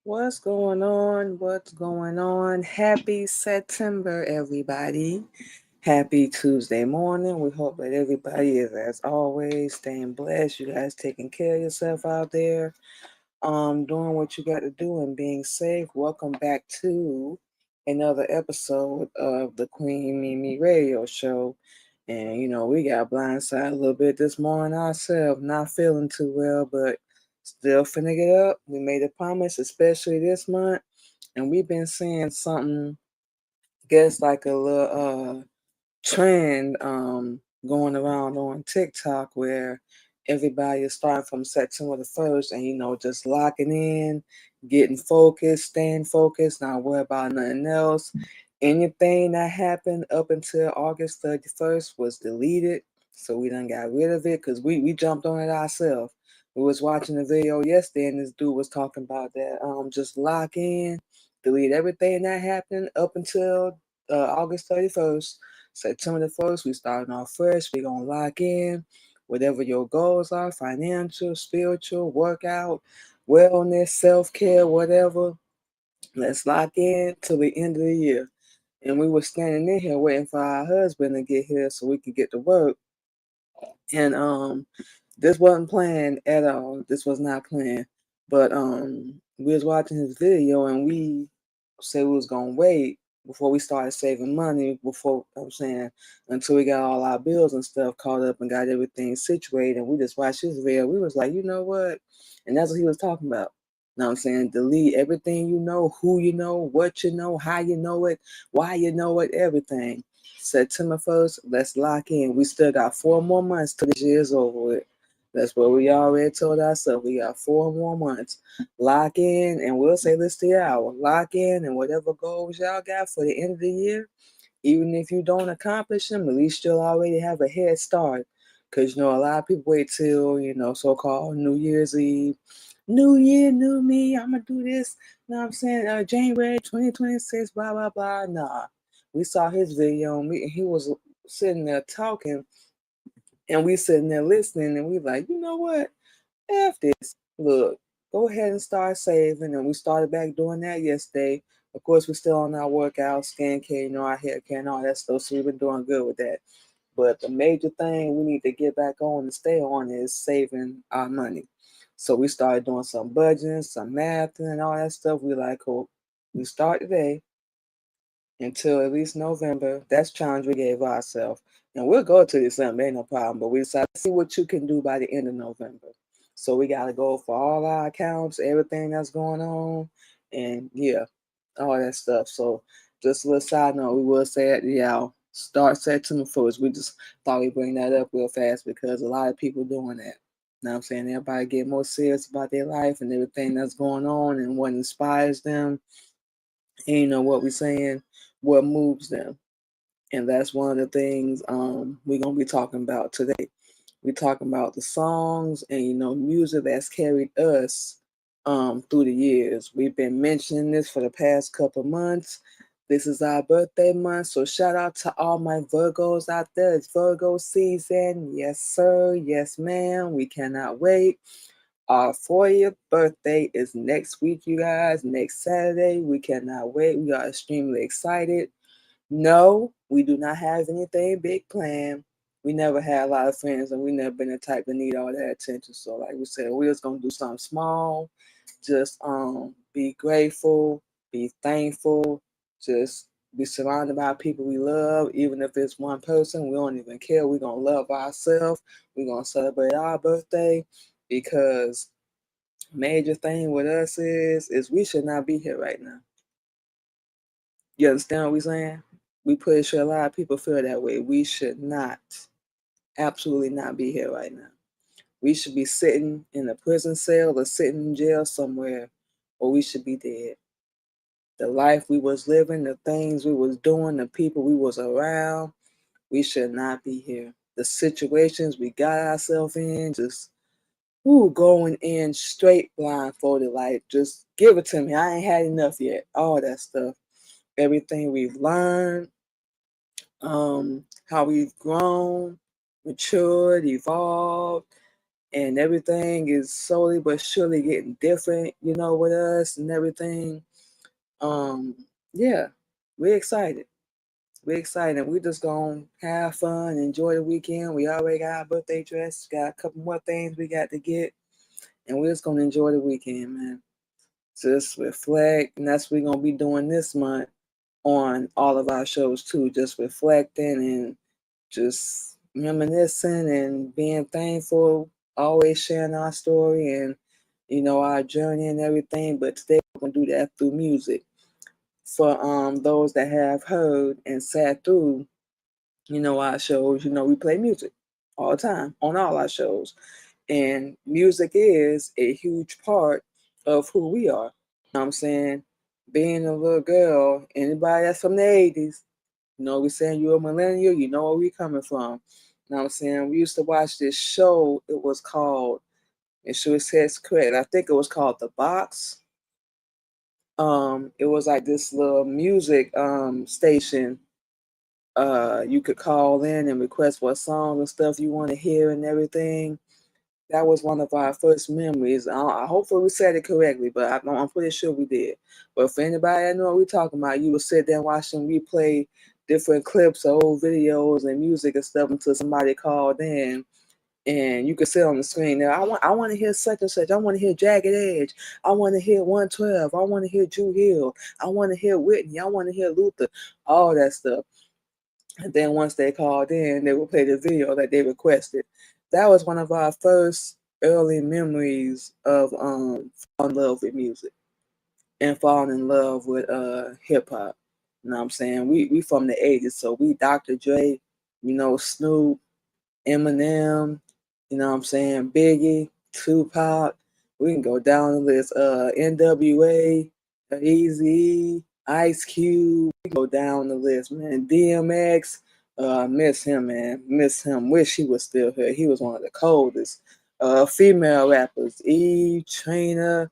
What's going on? What's going on? Happy September, everybody. Happy Tuesday morning. We hope that everybody is, as always, staying blessed. You guys taking care of yourself out there, doing what you got to do and being safe. Welcome back to another episode of the Queen Mimi Radio Show. And, we got blindsided a little bit this morning ourselves. Not feeling too well, but still finna get up. We made a promise, especially this month. And we've been seeing something, guess like a little trend going around on TikTok where everybody is starting from September the 1st and, just locking in, getting focused, staying focused, not worry about nothing else. Anything that happened up until August 31st was deleted. So we done got rid of it because we jumped on it ourselves. We was watching the video yesterday and this dude was talking about that. Just lock in, delete everything that happened up until August 31st. September the 1st, we starting off fresh. We're going to lock in whatever your goals are, financial, spiritual, workout, wellness, self-care, whatever. Let's lock in till the end of the year. And we were standing in here waiting for our husband to get here so we could get to work. And this wasn't planned at all. This was not planned. But we was watching his video and we said we was gonna wait before we started saving money, until we got all our bills and stuff caught up and got everything situated. And we just watched his video. We was like, you know what? And that's what he was talking about. Know what I'm saying? Delete everything you know, who you know, what you know, how you know it, why you know it, everything. September 1st, let's lock in. We still got 4 more months till this year's over with. That's what we already told ourselves. We got 4 more months. Lock in, and we'll say this to y'all. Lock in, and whatever goals y'all got for the end of the year, even if you don't accomplish them, at least you'll already have a head start. Because, a lot of people wait till, so-called New Year's Eve. New year, new me, I'm going to do this. You know what I'm saying? January 2026, blah, blah, blah. Nah. We saw his video, and he was sitting there talking, and we sitting there listening, and we like, you know what? F this. Look, go ahead and start saving. And we started back doing that yesterday. Of course, we're still on our workout, skincare, our hair care and all that stuff. So we've been doing good with that. But the major thing we need to get back on and stay on is saving our money. So we started doing some budgeting, some math and all that stuff. We like, cool. We start today until at least November. That's the challenge we gave ourselves. And we'll go to December, ain't no problem. But we decided to see what you can do by the end of November. So we got to go for all our accounts, everything that's going on, and yeah, all that stuff. So just a little side note, we will say it, start September 1st. We just thought we'd bring that up real fast because a lot of people doing that. You know what I'm saying? Everybody get more serious about their life and everything that's going on and what inspires them. And what we're saying, what moves them. And that's one of the things we're going to be talking about today. We're talking about the songs and, music that's carried us through the years. We've been mentioning this for the past couple months. This is our birthday month, so shout out to all my Virgos out there. It's Virgo season. Yes, sir. Yes, ma'am. We cannot wait. Our 40th birthday is next week, you guys. Next Saturday. We cannot wait. We are extremely excited. No, we do not have anything big planned. We never had a lot of friends, and we never been the type to need all that attention. So, like we said, we're just gonna do something small. Just be grateful, be thankful, just be surrounded by people we love. Even if it's one person, we don't even care. We're gonna love ourselves. We're gonna celebrate our birthday because major thing with us is we should not be here right now. You understand what we're saying? We pretty sure a lot of people feel that way. We should not, absolutely not be here right now. We should be sitting in a prison cell or sitting in jail somewhere, or we should be dead. The life we was living, the things we was doing, the people we was around, we should not be here. The situations we got ourselves in, just going in straight blindfolded, like just give it to me. I ain't had enough yet. All that stuff. Everything we've learned, how we've grown, matured, evolved, and everything is slowly but surely getting different, with us and everything. Um, yeah, we're excited. We're excited. We just gonna have fun, enjoy the weekend. We already got our birthday dress, got a couple more things we got to get, and we're just gonna enjoy the weekend, man. Just reflect, and that's what we're gonna be doing this month on all of our shows too. Just reflecting and just reminiscing and being thankful, always sharing our story and our journey and everything. But today we're gonna do that through music. For those that have heard and sat through, our shows, we play music all the time on all our shows. And music is a huge part of who we are. You know what I'm saying? Being a little girl, anybody that's from the 80s, we saying you're a millennial, you know where we coming from. You know what I'm saying? We used to watch this show. It was called, and sure it says correct, I think it was called The Box. It was like this little music station. You could call in and request what songs and stuff you want to hear and everything. That was one of our first memories. Hopefully we said it correctly, but I'm pretty sure we did. But for anybody that know what we're talking about, you would sit there and watch them replay different clips of old videos and music and stuff until somebody called in, and you could sit on the screen there. I want to hear such and such. I want to hear Jagged Edge. I want to hear 112. I want to hear Drew Hill. I want to hear Whitney. I want to hear Luther. All that stuff. And then once they called in, they would play the video that they requested. That was one of our first early memories of falling in love with music and falling in love with hip hop. You know what I'm saying? We from the 80s, so we Dr. Dre, Snoop, Eminem, what I'm saying, Biggie, Tupac. We can go down the list. NWA, Easy, Ice Cube. We can go down the list, man. DMX, miss him, man. Miss him. Wish he was still here. He was one of the coldest. Female rappers, Eve, Trina,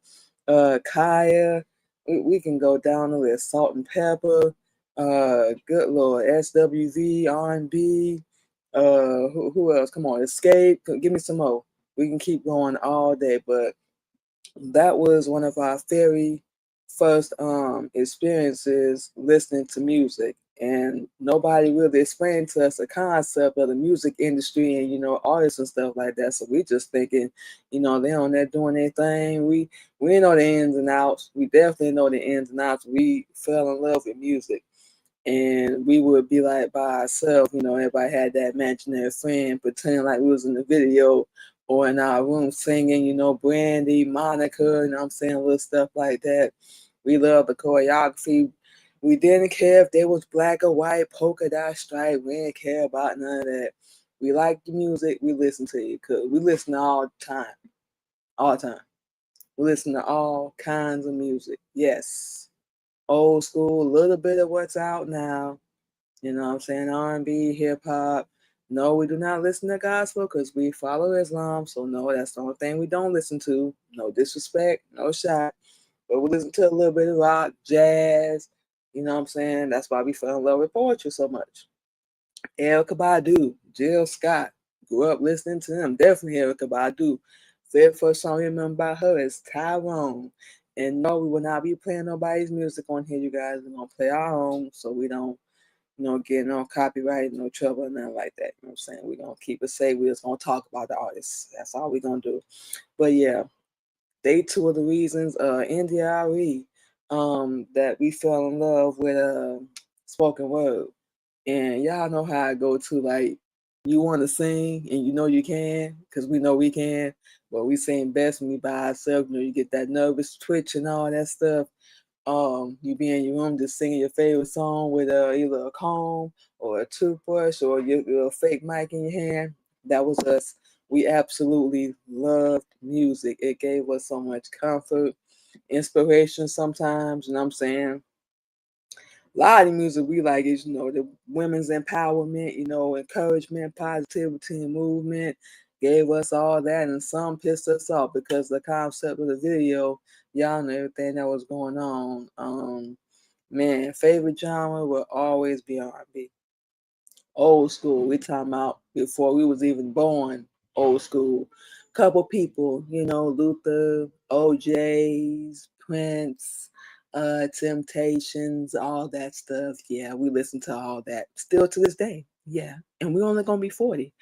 Kaya. We can go down the list. Salt and Pepper, good Lord, SWV, R&B. Who else? Come on, Escape. Give me some more. We can keep going all day, but that was one of our very first experiences listening to music, and nobody really explained to us the concept of the music industry and artists and stuff like that. So we just thinking, they on there doing their thing. We know the ins and outs. We definitely know the ins and outs. We fell in love with music, and we would be like by ourselves, everybody had that imaginary friend pretending like we was in the video or in our room singing, Brandy, Monica, I'm saying, little stuff like that. We loved the choreography. We didn't care if they was black or white, polka dot stripe. We didn't care about none of that. We liked the music. We listened to it because we listen all the time. All the time. We listen to all kinds of music. Yes. Old school, a little bit of what's out now. You know what I'm saying? R&B, hip hop. No, we do not listen to gospel because we follow Islam. So no, that's the only thing we don't listen to. No disrespect, no shot. But we listen to a little bit of rock, jazz, You know what I'm saying? That's why we fell in love with poetry so much. Erica Badu, Jill Scott. Grew up listening to them. Definitely Erica Badu. Very first song I remember by her is Tyrone. And no, we will not be playing nobody's music on here, you guys. We're gonna play our own so we don't, get no copyright, no trouble, nothing like that. You know what I'm saying? We're gonna keep it safe. We're just gonna talk about the artists. That's all we're gonna do. But yeah, they two of the reasons, India Ari, that we fell in love with spoken word. And y'all know how I go to, like, you want to sing and you know you can, because we know we can, but we sing best when we by ourselves. You know, you get that nervous twitch and all that stuff. You be in your room just singing your favorite song with either a comb or a toothbrush or your fake mic in your hand. That was us. We absolutely loved music. It gave us so much comfort, inspiration sometimes. You know what I'm saying? A lot of the music we like is, the women's empowerment, encouragement, positivity, and movement. Gave us all that, and some pissed us off because the concept of the video, y'all know everything that was going on. Man, favorite genre will always be R&B. Old school. We talking about before we was even born. Old school. Couple people, Luther, OJ's, Prince, Temptations, all that stuff. Yeah, we listen to all that still to this day. Yeah, and we only gonna be 40.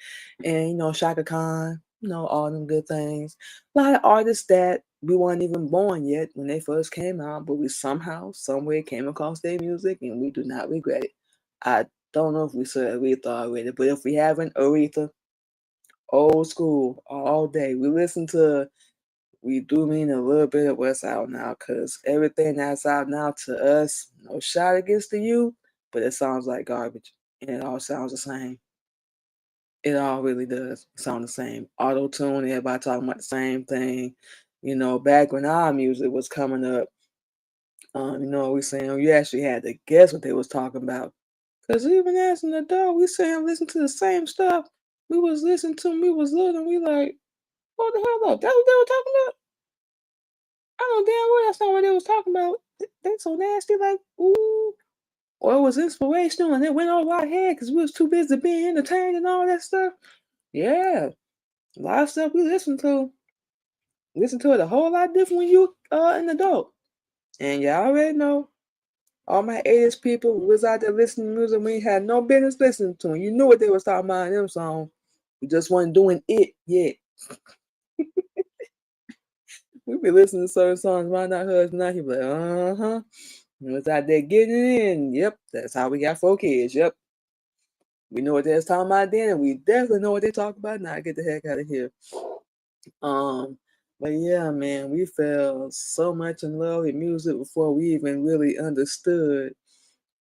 And Shaka Khan, all them good things. A lot of artists that we weren't even born yet when they first came out, but we somehow, somewhere came across their music, and we do not regret it. I don't know if we said Aretha already, but if we haven't, Aretha, old school, all day. We do mean a little bit of what's out now, because everything that's out now to us, no shot against the youth, but it sounds like garbage. And it all sounds the same. It all really does sound the same. Auto tune, everybody talking about the same thing. Back when our music was coming up, we saying you actually had to guess what they was talking about. Cause even as an adult, we saying listen to the same stuff we was listening to when we was little. We like, what the hell up? That's what they were talking about. I know damn well that's not what they was talking about. They so nasty, like ooh. Or it was inspirational and it went over our head because we was too busy being entertained and all that stuff. Yeah, a lot of stuff we listen to it a whole lot different when you an adult. And y'all already know all my 80s people was out there listening to music we had no business listening to. And you knew what they was talking about in them songs. We just wasn't doing it yet. We be listening to certain songs around our husband now. He be like, uh-huh. We was out there getting it in. Yep, that's how we got 4 kids. Yep. We know what they was talking about then, and we definitely know what they talk about now. Get the heck out of here. Um, but yeah, man, we fell so much in love with music before we even really understood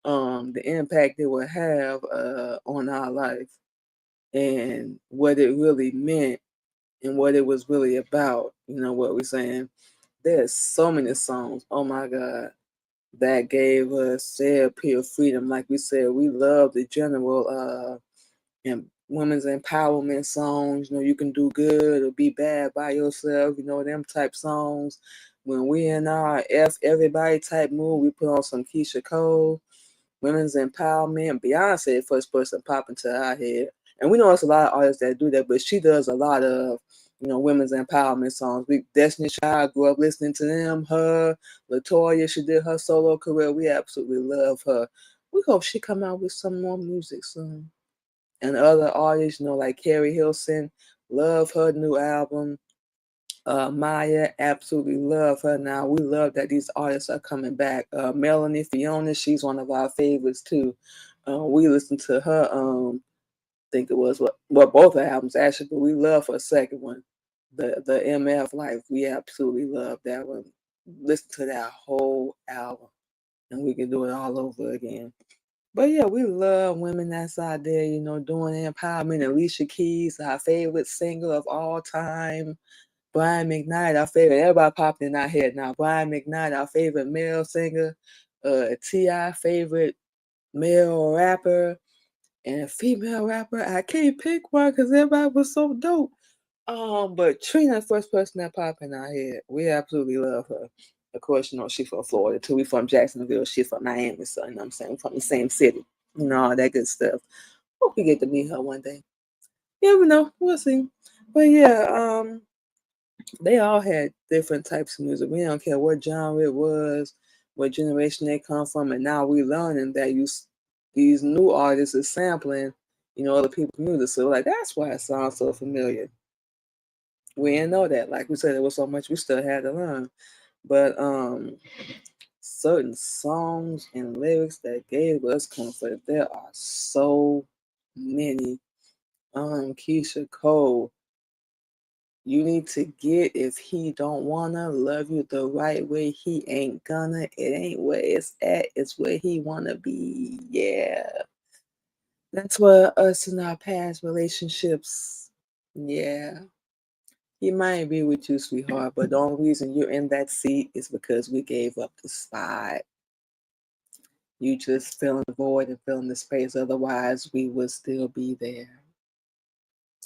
the impact it would have on our life and what it really meant and what it was really about. You know what we're saying? There's so many songs, oh my God, that gave us their pure freedom. Like we said, we love the general and women's empowerment songs. You can do good or be bad by yourself. Them type songs. When we in our F everybody type mood, we put on some Keisha Cole, women's empowerment. Beyonce, first person pop into our head. And we know it's a lot of artists that do that, but she does a lot of, women's empowerment songs. We Destiny Child grew up listening to them. Her, Latoya, she did her solo career. We absolutely love her. We hope she come out with some more music soon. And other artists, like Carrie Hilson, love her new album. Maya, absolutely love her now. We love that these artists are coming back. Melanie Fiona, she's one of our favorites too. We listened to her, think it was both her albums actually, but we love her second one, the MF Life. We absolutely love that one. Listen to that whole album, and we can do it all over again. But yeah, we love women that's out there, doing empowerment. Alicia Keys, our favorite singer of all time. Brian McKnight, our favorite. Everybody popped in our head now. Brian McKnight, our favorite male singer. T.I. favorite male rapper. And a female rapper. I can't pick one because everybody was so dope. But Trina, first person that popped in our head. We absolutely love her. Of course, she from Florida too. We from Jacksonville. She from Miami. So, you know what I'm saying? From the same city. All that good stuff. Hope we get to meet her one day. You never know. We'll see. But yeah, they all had different types of music. We don't care what genre it was, what generation they come from, and now we learning that these new artists are sampling, other people's music. So like that's why it sounds so familiar. We didn't know that. Like we said, there was so much we still had to learn. But certain songs and lyrics that gave us comfort, there are so many. Keisha Cole, you need to get if he don't wanna love you the right way, he ain't gonna. It ain't where it's at, it's where he wanna be. Yeah. That's what us in our past relationships. Yeah. He might be with you, sweetheart, but the only reason you're in that seat is because we gave up the spot. You just filling the void and filling the space. Otherwise, we would still be there.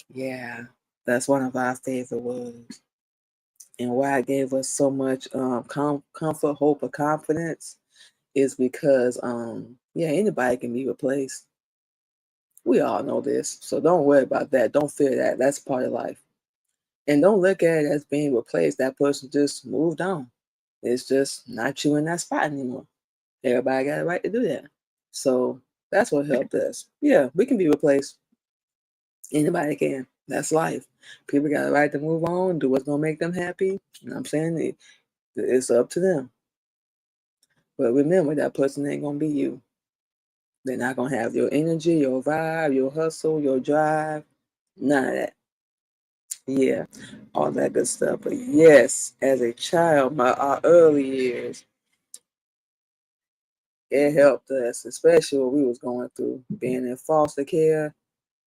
Yeah. That's one of our favorite words. And why it gave us so much comfort, hope, or confidence is because, yeah, anybody can be replaced. We all know this. So don't worry about that. Don't fear that. That's part of life. And don't look at it as being replaced. That person just moved on. It's just not you in that spot anymore. Everybody got a right to do that. So that's what helped us. Yeah, we can be replaced. Anybody can. That's life. People got a right to move on, do what's gonna make them happy. I'm saying it's up to them. But remember, that person ain't gonna be you. They're not gonna have your energy, your vibe, your hustle, your drive, none of that. Yeah, all that good stuff. But yes, as a child, our early years, it helped us, especially what we was going through, being in foster care,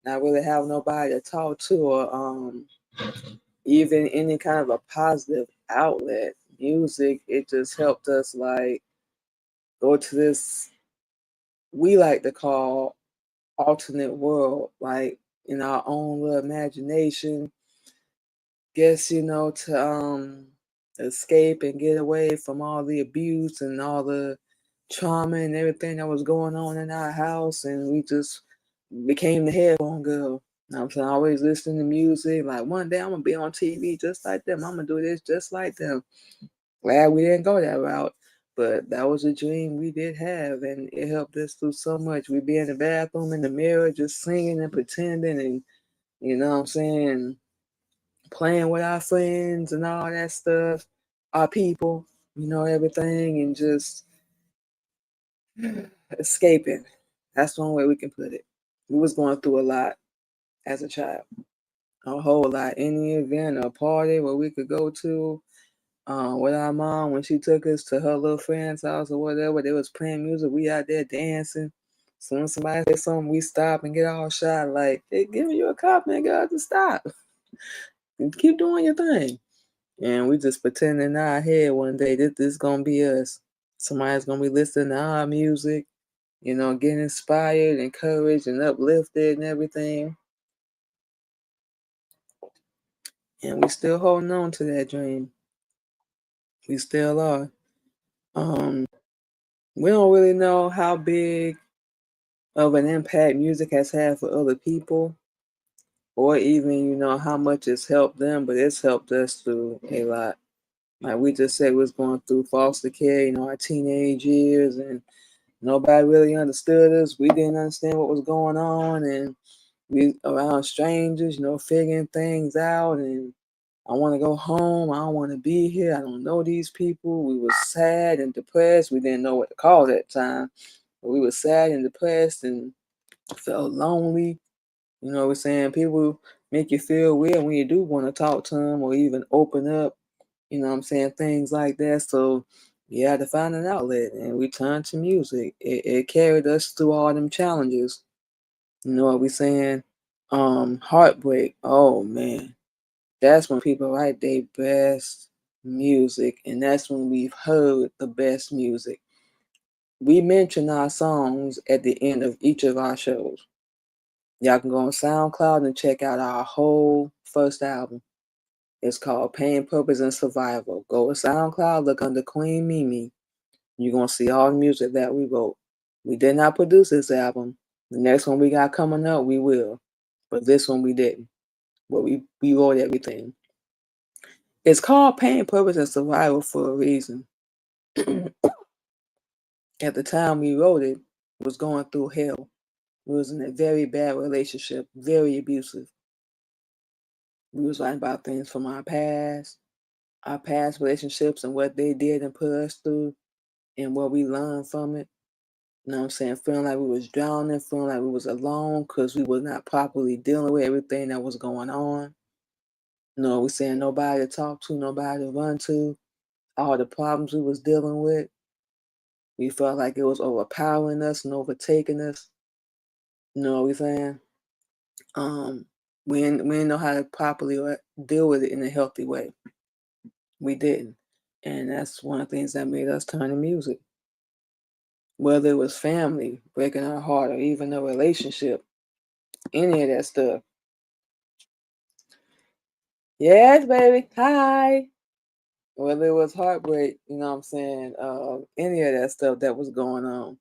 not really have nobody to talk to, or even any kind of a positive outlet. Music, it just helped us like go to this we like to call alternate world, like in our own little imagination. Guess to escape and get away from all the abuse and all the trauma and everything that was going on in our house, and we just became the headphone girl. I'm saying, always listening to music. Like one day I'm gonna be on TV just like them. I'm gonna do this just like them. Glad we didn't go that route, but that was a dream we did have, and it helped us through so much. We'd be in the bathroom in the mirror, just singing and pretending, and you know what I'm saying, playing with our friends and all that stuff, our people, everything, and just escaping. That's one way we can put it. We was going through a lot as a child, a whole lot. Any event or party where we could go to, with our mom when she took us to her little friend's house or whatever, they was playing music. We out there dancing. So when somebody said something, we stop and get all shy, like, they giving you a compliment, girl, to stop. And keep doing your thing. And we just pretend in our head one day this gonna be us. Somebody's gonna be listening to our music, getting inspired, encouraged, and uplifted and everything. And we still holding on to that dream. We still are. Um, we don't really know how big of an impact music has had for other people, or even, how much it's helped them, but it's helped us through a lot. Like we just said, we was going through foster care, our teenage years, and nobody really understood us. We didn't understand what was going on, and we around strangers, figuring things out. And I want to go home. I don't want to be here. I don't know these people. We were sad and depressed. We didn't know what to call that time, but we were sad and depressed and felt lonely. We're saying people make you feel weird when you do want to talk to them or even open up. I'm saying, things like that. So you had to find an outlet, and we turned to music. It carried us through all them challenges. You know what we saying? Heartbreak. Oh man, that's when people write their best music, and that's when we've heard the best music. We mention our songs at the end of each of our shows. Y'all can go on SoundCloud and check out our whole first album. It's called Pain, Purpose, and Survival. Go to SoundCloud, look under Queen Mimi. You're going to see all the music that we wrote. We did not produce this album. The next one we got coming up, we will. But this one we didn't. But we wrote everything. It's called Pain, Purpose, and Survival for a reason. At the time we wrote it, was going through hell. We was in a very bad relationship, very abusive. We was writing about things from our past relationships and what they did and put us through and what we learned from it. You know what I'm saying? Feeling like we was drowning, feeling like we was alone because we was not properly dealing with everything that was going on. You know, we saying nobody to talk to, nobody to run to, all the problems we was dealing with. We felt like it was overpowering us and overtaking us. You know what I'm saying? We didn't know how to properly deal with it in a healthy way. We didn't. And that's one of the things that made us turn to music. Whether it was family breaking our heart or even a relationship, any of that stuff. Yes, baby. Hi. Whether it was heartbreak, you know what I'm saying, any of that stuff that was going on,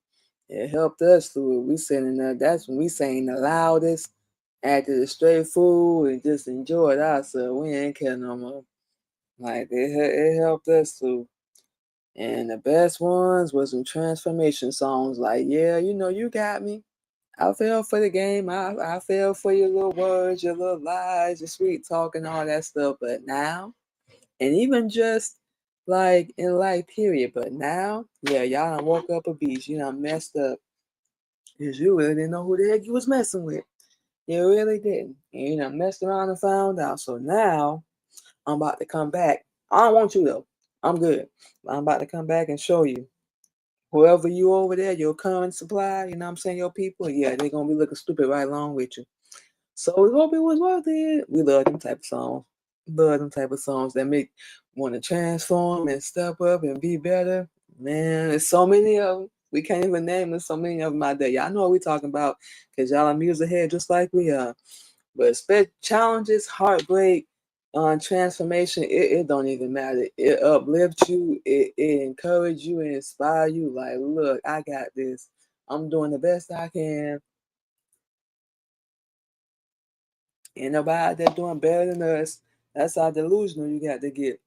it helped us through it. We sitting there, that's when we sang the loudest, acted a straight fool, and just enjoyed ourselves. We ain't care no more. Like, it helped us through. And the best ones was some transformation songs like, yeah, you know, you got me. I fell for the game. I fell for your little words, your little lies, your sweet talk and all that stuff. But now, and even just like in life, period. But now, yeah, y'all done woke up a beast. You done messed up. Because you really didn't know who the heck you was messing with. You really didn't. And you done messed around and found out. So now, I'm about to come back. I don't want you though. I'm good. I'm about to come back and show you. Whoever you over there, your current supply, you know what I'm saying, your people, yeah, they're going to be looking stupid right along with you. So we hope it was worth it. We love them type of songs. Love them type of songs that make want to transform and step up and be better. Man, there's so many of them. We can't even name them. So many of them out there. Y'all know what we talking about because y'all are music head just like we are. But challenges, heartbreak, transformation, it don't even matter. It uplifts you. It encourages you and inspire you. Like, look, I got this. I'm doing the best I can. Ain't nobody that's doing better than us. That's how delusional you got to get.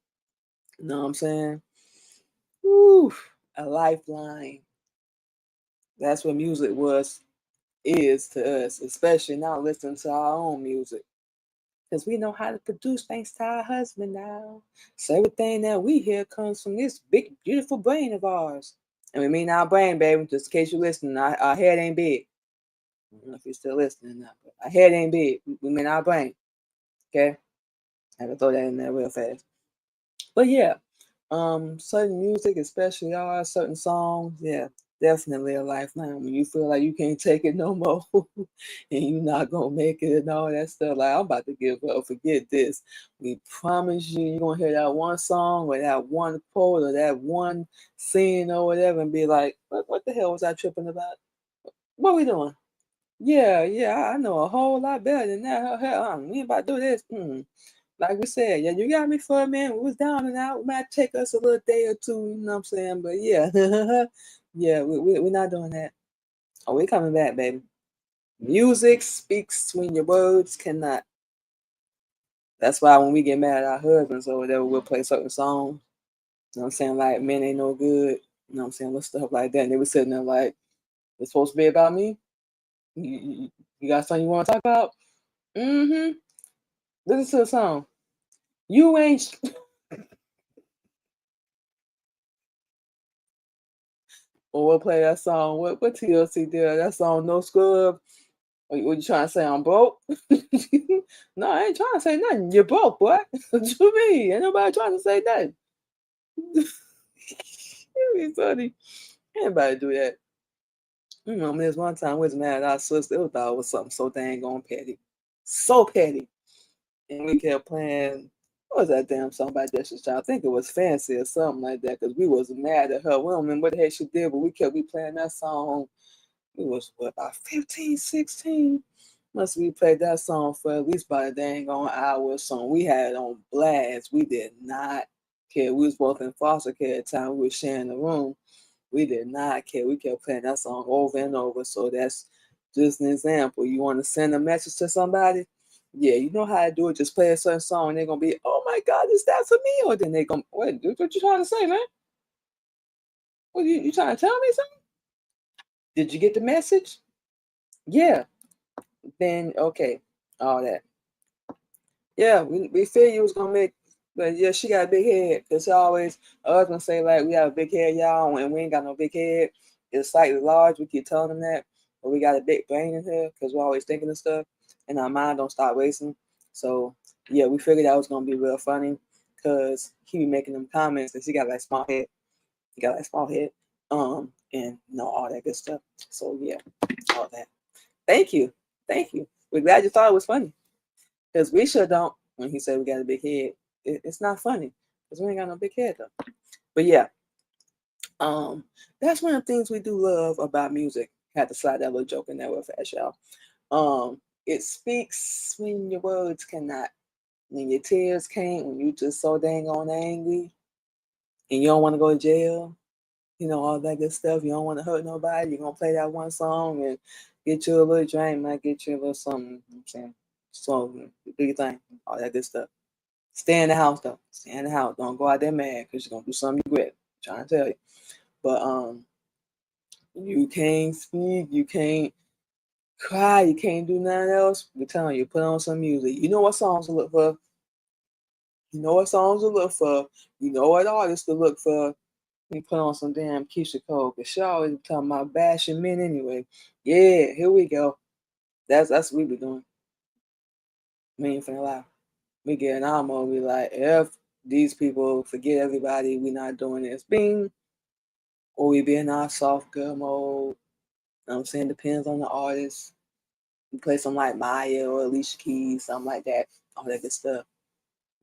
You know what I'm saying? Woo, a lifeline. That's what music is to us, especially now listening to our own music. Because we know how to produce thanks to our husband now. So everything that we hear comes from this big, beautiful brain of ours. And we mean our brain, baby, just in case you're listening. Our head ain't big. I don't know if you're still listening or not, but our head ain't big. We mean our brain. Okay? I have to throw that in there real fast. But yeah, certain music, especially certain songs, yeah, definitely a lifeline. When you feel like you can't take it no more and you're not gonna make it and all that stuff, like I'm about to give up, forget this. We promise you're gonna hear that one song or that one quote or that one scene or whatever and be like, what the hell was I tripping about? What we doing? Yeah, I know a whole lot better than that. Hell, we ain't about to do this. Like we said, yeah, you got me for a minute. We was down and out. It might take us a little day or two, you know what I'm saying? But yeah, yeah, we're not doing that. Oh, we coming back, baby. Music speaks when your words cannot. That's why when we get mad at our husbands or whatever, we'll play certain songs. You know what I'm saying? Like, men ain't no good. You know what I'm saying? Little stuff like that. And they were sitting there like, it's supposed to be about me? You got something you want to talk about? Mm-hmm. Listen to the song. You ain't... Or we'll play that song. What TLC did? That song, No Scrub. What you trying to say? I'm broke? No, I ain't trying to say nothing. You're broke, boy. What you mean? Ain't nobody trying to say nothing. It's funny. Anybody do that? You know, there's one time we was mad at our sister. It thought it was something so dang on petty. So petty. And we kept playing, what was that damn song by Destiny's Child? I think it was Fancy or something like that, because we was mad at her. We don't remember what the heck she did, but we kept playing that song. It was, what, about 15, 16? Must we played that song for at least about a dang on hour or song. We had it on blast. We did not care. We was both in foster care at the time. We were sharing the room. We did not care. We kept playing that song over and over. So that's just an example. You want to send a message to somebody? Yeah, you know how to do it. Just play a certain song and they're going to be, oh my God, is that for me? Or then they're going to, what you trying to say, man? What you trying to tell me something? Did you get the message? Yeah. Then, okay. All that. Yeah, we figured you was going to make, but yeah, she got a big head. Because her husband say, like, we have a big head, y'all, and we ain't got no big head. It's slightly large. We keep telling them that. But we got a big brain in here because we're always thinking of stuff. And our mind don't stop racing. So, yeah, we figured that was going to be real funny because he be making them comments and she got like small head. He got like small head. And all that good stuff. So, yeah, all that. Thank you. Thank you. We're glad you thought it was funny. Because we sure don't. When he said we got a big head, it's not funny because we ain't got no big head though. But yeah, that's one of the things we do love about music. Had to slide that little joke in there real fast, y'all. It speaks when your words cannot, when your tears can't, when you just so dang on angry, and you don't want to go to jail. All that good stuff. You don't want to hurt nobody. You're gonna play that one song and get you a little drink, might get you a little something. You know what I'm saying, so do your thing, all that good stuff. Stay in the house though. Stay in the house. Don't go out there mad because you're gonna do something you regret. I'm trying to tell you. But you can't speak, you can't cry, you can't do nothing else. We're telling you, put on some music. You know what songs to look for. You know what songs to look for. You know what artists to look for. You put on some damn Keisha Cole, because she always talking about bashing men anyway. Yeah, here we go. That's what we be doing. Me ain't finna lie. We get in our mode, we like, if these people forget everybody, we not doing this. Bing. Or we be in our soft girl mode. You know what I'm saying? Depends on the artist. We play some like Maya or Alicia Keys, something like that. All that good stuff.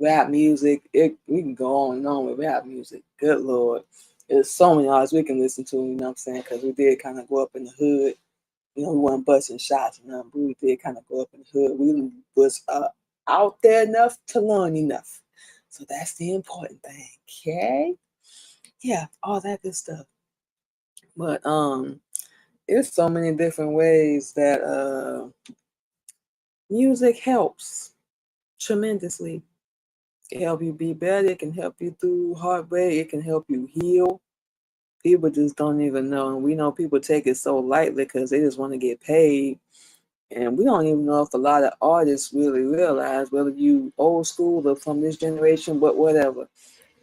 Rap music, we can go on and on with rap music. Good Lord. There's so many artists we can listen to, you know what I'm saying? Because we did kind of grow up in the hood. We weren't busting shots, but we did kind of grow up in the hood. We was out there enough to learn enough. So that's the important thing, okay? Yeah, all that good stuff. But there's so many different ways that music helps tremendously. It can help you be better. It can help you through heartbreak. It can help you heal. People just don't even know. And we know people take it so lightly because they just want to get paid. And we don't even know if a lot of artists really realize, whether you old school or from this generation, but whatever,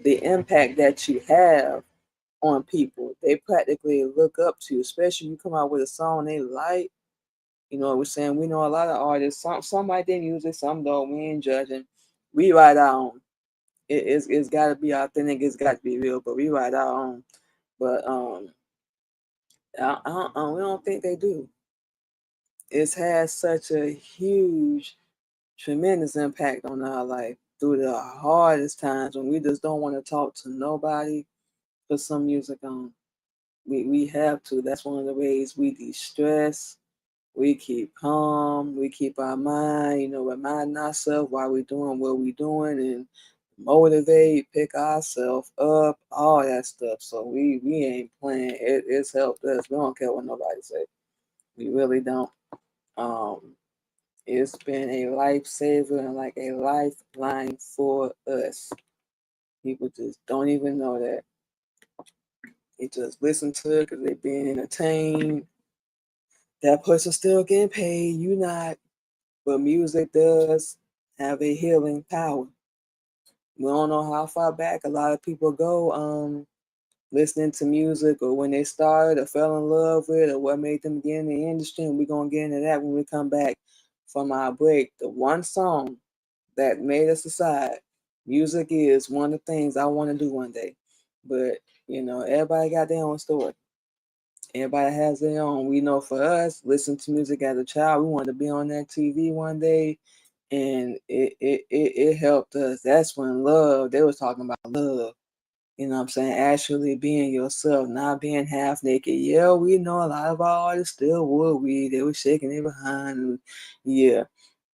the impact that you have on people. They practically look up to you, especially you come out with a song they like. We're saying we know a lot of artists. Some might didn't use it, some don't. We ain't judging. We write our own. It's got to be authentic. It's got to be real. But we write our own. But we don't think they do. It's had such a huge, tremendous impact on our life through the hardest times when we just don't want to talk to nobody. Put some music on. We have to. That's one of the ways we de-stress. We keep calm. We keep our mind, reminding ourselves why we're doing what we're doing and motivate, pick ourselves up, all that stuff. So we ain't playing. It's helped us. We don't care what nobody say. We really don't. It's been a lifesaver and like a lifeline for us. People just don't even know that. They just listen to it because they're being entertained. That person still getting paid. You not. But music does have a healing power. We don't know how far back a lot of people go listening to music, or when they started or fell in love with, or what made them get in the industry. And we're going to get into that when we come back from our break. The one song that made us decide music is one of the things I want to do one day. But, everybody got their own story. Everybody has their own. We know for us, listen to music as a child, we wanted to be on that TV one day, and it helped us. That's when love, they was talking about love. You know what I'm saying? Actually being yourself, not being half naked. Yeah, we know a lot of our artists still would weed. They were shaking their behind. Yeah.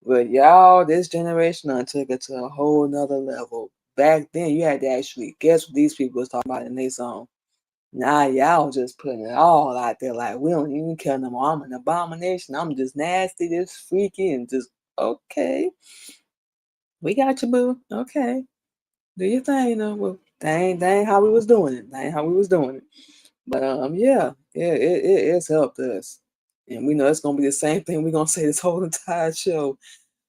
But y'all, this generation done took it to a whole nother level. Back then, you had to actually guess what these people was talking about in their song. Now y'all just putting it all out there like we don't even care no more. I'm an abomination. I'm just nasty, just freaky, and just okay. We got you, boo. Okay. Do your thing, you know. Well, that ain't how we was doing it. That ain't how we was doing it. But yeah, it's helped us. And we know it's gonna be the same thing we're gonna say this whole entire show.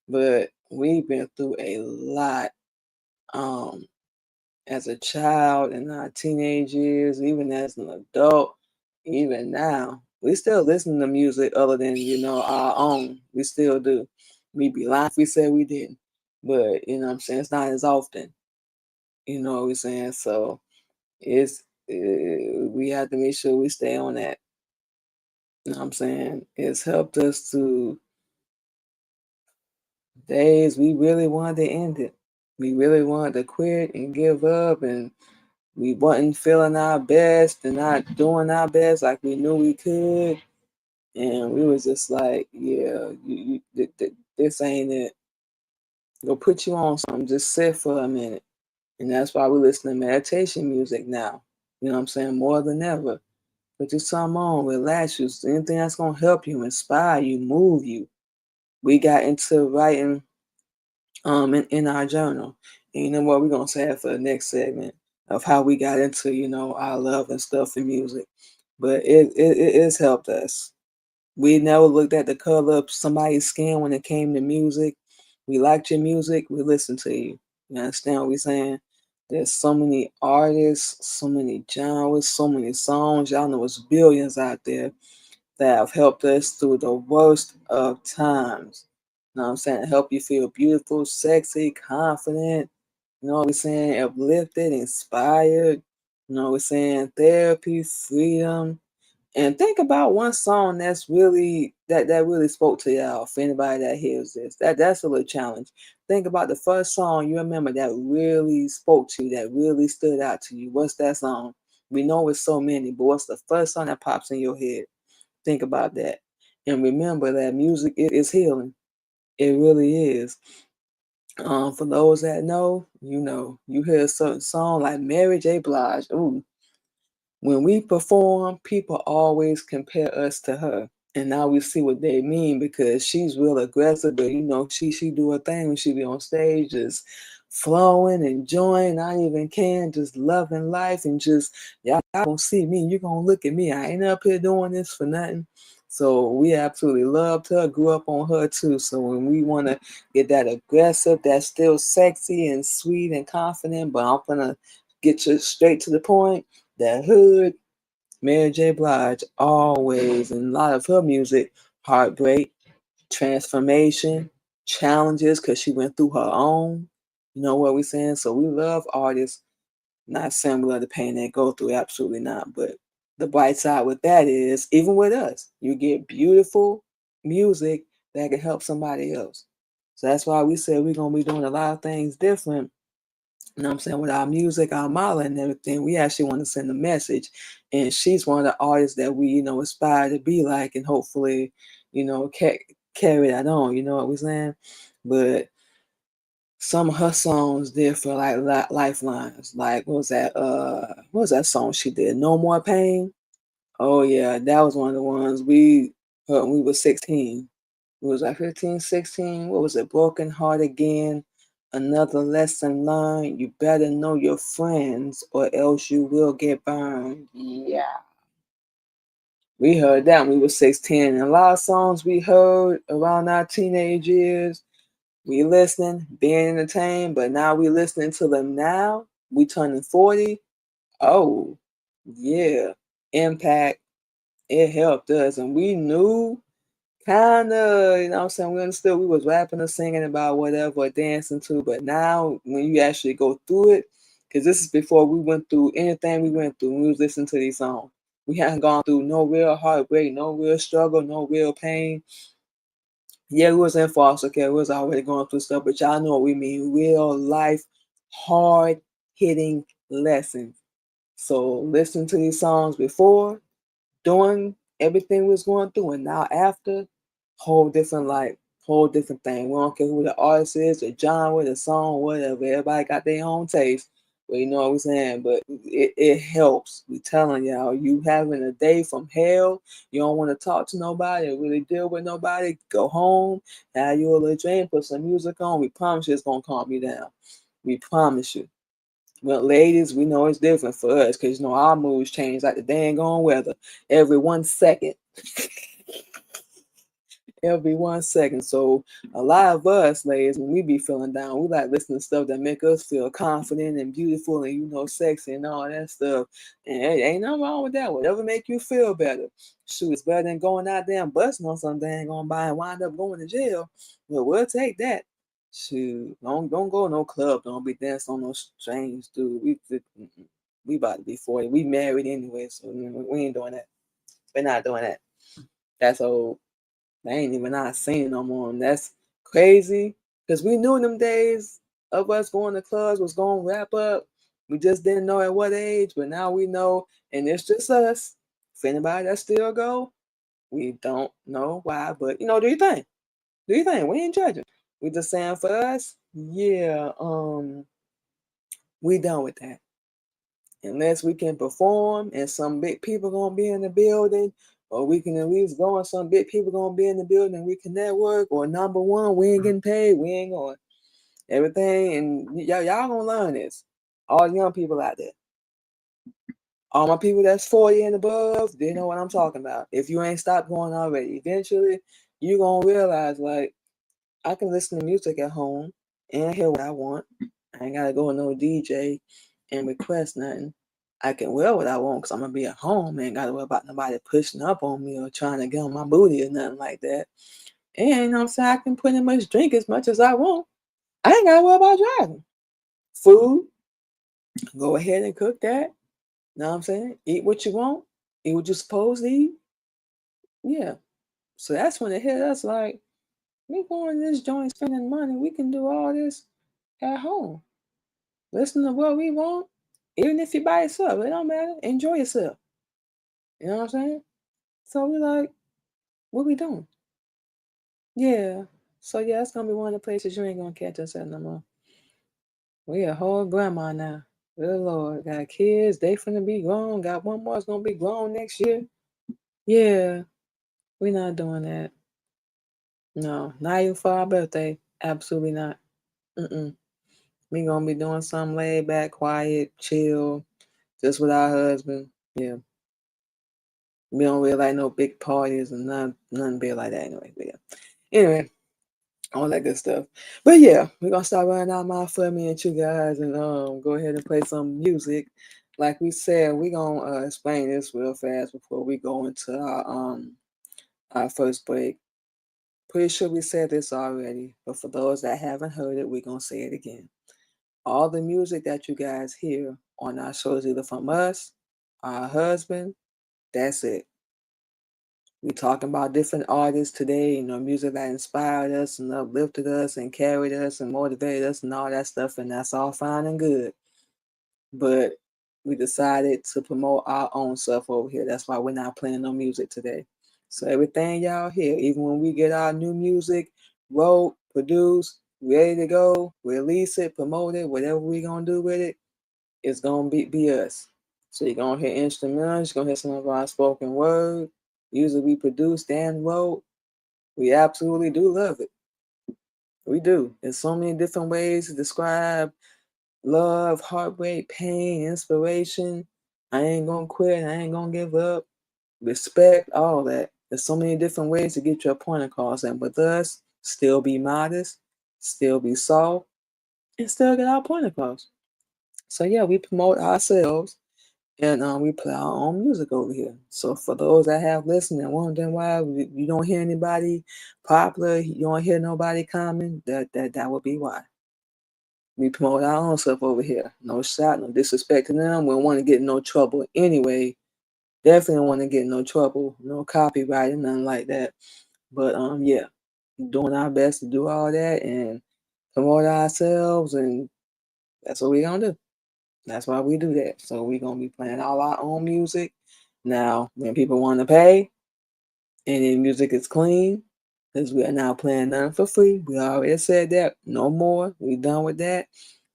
But we've been through a lot. Um as a child in our teenage years, even as an adult, even now, we still listen to music other than, our own. We still do. We'd be lying if we said we didn't. But, you know what I'm saying? It's not as often. You know what we're saying? So we have to make sure we stay on that. You know what I'm saying? It's helped us to days we really wanted to end it. We really wanted to quit and give up, and we wasn't feeling our best and not doing our best like we knew we could. And we was just like, yeah, this ain't it. Go put you on something. Just sit for a minute. And that's why we listen to meditation music now. You know what I'm saying? More than ever. Put your something on, relax you. Anything that's going to help you, inspire you, move you. We got into writing in our journal. And you know what? We're going to say that for the next segment of how we got into, our love and stuff in music. But it's helped us. We never looked at the color of somebody's skin when it came to music. We liked your music, we listened to you. You understand what we're saying? There's so many artists, so many genres, so many songs. Y'all know it's billions out there that have helped us through the worst of times. You know what I'm saying? Help you feel beautiful, sexy, confident. You know what we're saying? Uplifted, inspired. You know what we're saying? Therapy, freedom. And think about one song that really spoke to y'all. For anybody that hears this, that's a little challenge. Think about the first song you remember that really spoke to you, that really stood out to you. What's that song? We know it's so many, but what's the first song that pops in your head? Think about that, and remember that music is healing. It really is. For those that know, you hear a certain song like Mary J. Blige. Ooh, when we perform, people always compare us to her. And now we see what they mean because she's real aggressive, but she do her thing when she be on stage, just flowing, enjoying, not even caring, just loving life, and just y'all gonna see me, you're gonna look at me. I ain't up here doing this for nothing. So we absolutely loved her, grew up on her too. So when we want to get that aggressive, that's still sexy and sweet and confident, but I'm gonna get you straight to the point. That hood, Mary J. Blige always, and a lot of her music, heartbreak, transformation, challenges, because she went through her own. You know what we're saying? So we love artists, not saying we love the pain they go through, absolutely not. But the bright side with that is, even with us, you get beautiful music that can help somebody else. So that's why we said we're going to be doing a lot of things different. You know what I'm saying? With our music, our modeling and everything, we actually want to send a message. And she's one of the artists that we, aspire to be like, and hopefully, carry that on. You know what we're saying? But some of her songs did for like lifelines. Like what was that song she did? No More Pain. Oh yeah, that was one of the ones we heard when we were 16. It was like 15, 16. What was it? Broken Heart Again. Another lesson learned. You better know your friends or else you will get burned. Yeah. We heard that when we were 16. And a lot of songs we heard around our teenage years, we listening, being entertained, but now we listening to them now. We turning 40. Oh, yeah. Impact. It helped us. And we knew kind of, you know what I'm saying? We understood we was rapping or singing about whatever, or dancing to, but now when you actually go through it, because this is before we went through anything we went through when we was listening to these songs. We hadn't gone through no real heartbreak, no real struggle, no real pain. Yeah, we was in foster care. We was already going through stuff, but y'all know what we mean. Real life, hard hitting lessons. So listening to these songs before, during everything we was going through, and now after, whole different life, whole different thing. We don't care who the artist is, the genre, the song, whatever. Everybody got their own taste. But you know what I'm saying? But it helps. We telling y'all, you having a day from hell, you don't want to talk to nobody or really deal with nobody, go home, have you a little drink, put some music on. We promise you it's gonna calm you down. We promise you. Well, ladies, we know it's different for us because you know our moods change like the dang on weather every 1 second. Every 1 second. So a lot of us, ladies, when we be feeling down, we like listening to stuff that make us feel confident and beautiful and sexy and all that stuff. And hey, ain't nothing wrong with that. Whatever make you feel better. Shoot, it's better than going out there and busting on some dang on by and wind up going to jail. Well, we'll take that. Shoot, don't go to no club. Don't be dancing on no strange dude. We about to be 40. We married anyway, so we ain't doing that. We're not doing that. That's old. They ain't even not seen no more. And that's crazy. Because we knew them days of us going to clubs was going to wrap up. We just didn't know at what age, but now we know. And it's just us. For anybody that still go, we don't know why. But, do your thing. Do your thing. We ain't judging. We just saying for us, yeah, we done with that. Unless we can perform and some big people gonna be in the building, or we can at least go and some big people gonna be in the building and we can network, or number one, we ain't getting paid, we ain't going everything, and y'all gonna learn this. All the young people out there. All my people that's 40 and above, they know what I'm talking about. If you ain't stopped going already, eventually you gonna realize like I can listen to music at home and hear what I want. I ain't gotta go to no DJ and request nothing. I can wear what I want because I'm gonna be at home. I ain't gotta worry about nobody pushing up on me or trying to get on my booty or nothing like that. And you know what I'm saying? I can pretty much drink as much as I want. I ain't gotta worry about driving. Food, go ahead and cook that. Know what I'm saying? Eat what you want. Eat what you're supposed to eat. Yeah. So that's when it hit us like, we going to this joint spending money. We can do all this at home. Listen to what we want. Even if you by yourself, it don't matter. Enjoy yourself. You know what I'm saying? So we like, what we doing? Yeah. So yeah, it's gonna be one of the places you ain't gonna catch us at no more. We a whole grandma now. Good Lord. Got kids, they finna be grown. Got one more that's gonna be grown next year. Yeah. We not doing that. No. Not even for our birthday. Absolutely not. Mm-mm. We gonna be doing something laid back, quiet, chill, just with our husband. Yeah. We don't really like no big parties and nothing big like that anyway. But yeah. Anyway, all that good stuff. But yeah, we're gonna start running out my for me and you guys and go ahead and play some music. Like we said, we're gonna explain this real fast before we go into our first break. Pretty sure we said this already, but for those that haven't heard it, we're gonna say it again. All the music that you guys hear on our shows, either from us, our husband, that's it. We talking about different artists today, music that inspired us and uplifted us and carried us and motivated us and all that stuff, and that's all fine and good. But we decided to promote our own stuff over here. That's why we're not playing no music today. So everything y'all hear, even when we get our new music, wrote, produced, ready to go, release it, promote it, whatever we gonna do with it, it's gonna be us. So you're gonna hear instrumentals, you're gonna hear some of our spoken word. Usually we produce and wrote. We absolutely do love it. We do. There's so many different ways to describe love, heartbreak, pain, inspiration. I ain't gonna quit. I ain't gonna give up. Respect, all that. There's so many different ways to get your point across. And with us, still be modest, still be soft, and still get our point across. So yeah, we promote ourselves and we play our own music over here. So for those that have listened and wondering why you don't hear anybody popular, you don't hear nobody comment, that would be why. We promote our own stuff over here. No shot, no disrespect to them. We don't want to get in no trouble anyway. Definitely don't want to get in no trouble, no copyright and nothing like that. But yeah, doing our best to do all that and promote ourselves, and that's what we gonna do. That's why we do that. So we're gonna be playing all our own music. Now, when people want to pay and the music is clean, because we are now playing nothing for free. We already said that. No more. We done with that.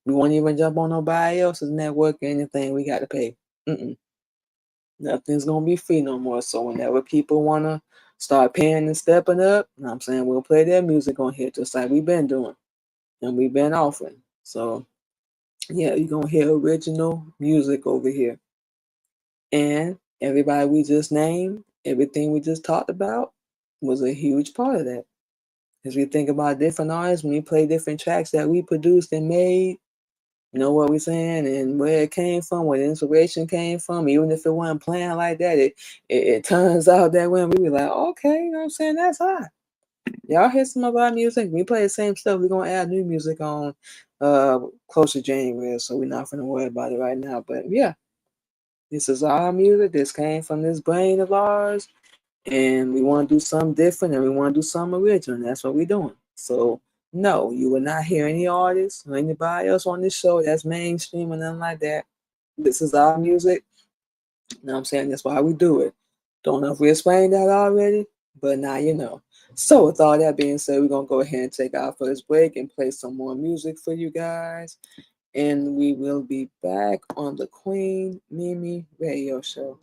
We won't even jump on nobody else's network or anything. We got to pay. Nothing's gonna be free no more. So whenever people wanna start paying and stepping up, you know what I'm saying, we'll play their music on here just like we've been doing and we've been offering. So yeah, you're gonna hear original music over here. And everybody we just named, everything we just talked about was a huge part of that. As we think about different artists, when we play different tracks that we produced and made, you know what we're saying, and where it came from, where the inspiration came from, even if it wasn't playing like that, it turns out that way, and we be like, okay, you know what I'm saying, that's hot. Y'all hear some of our music, we play the same stuff, we're gonna add new music on close to January, so we're not gonna worry about it right now. But yeah, this is our music, this came from this brain of ours, and we want to do something different, and we want to do something original, and that's what we're doing. So no, you will not hear any artists or anybody else on this show that's mainstream or nothing like that. This is our music. You know what I'm saying? That's why we do it. Don't know if we explained that already, but now you know. So with all that being said, we're going to go ahead and take our first break and play some more music for you guys. And we will be back on the Queen Mimi Radio Show.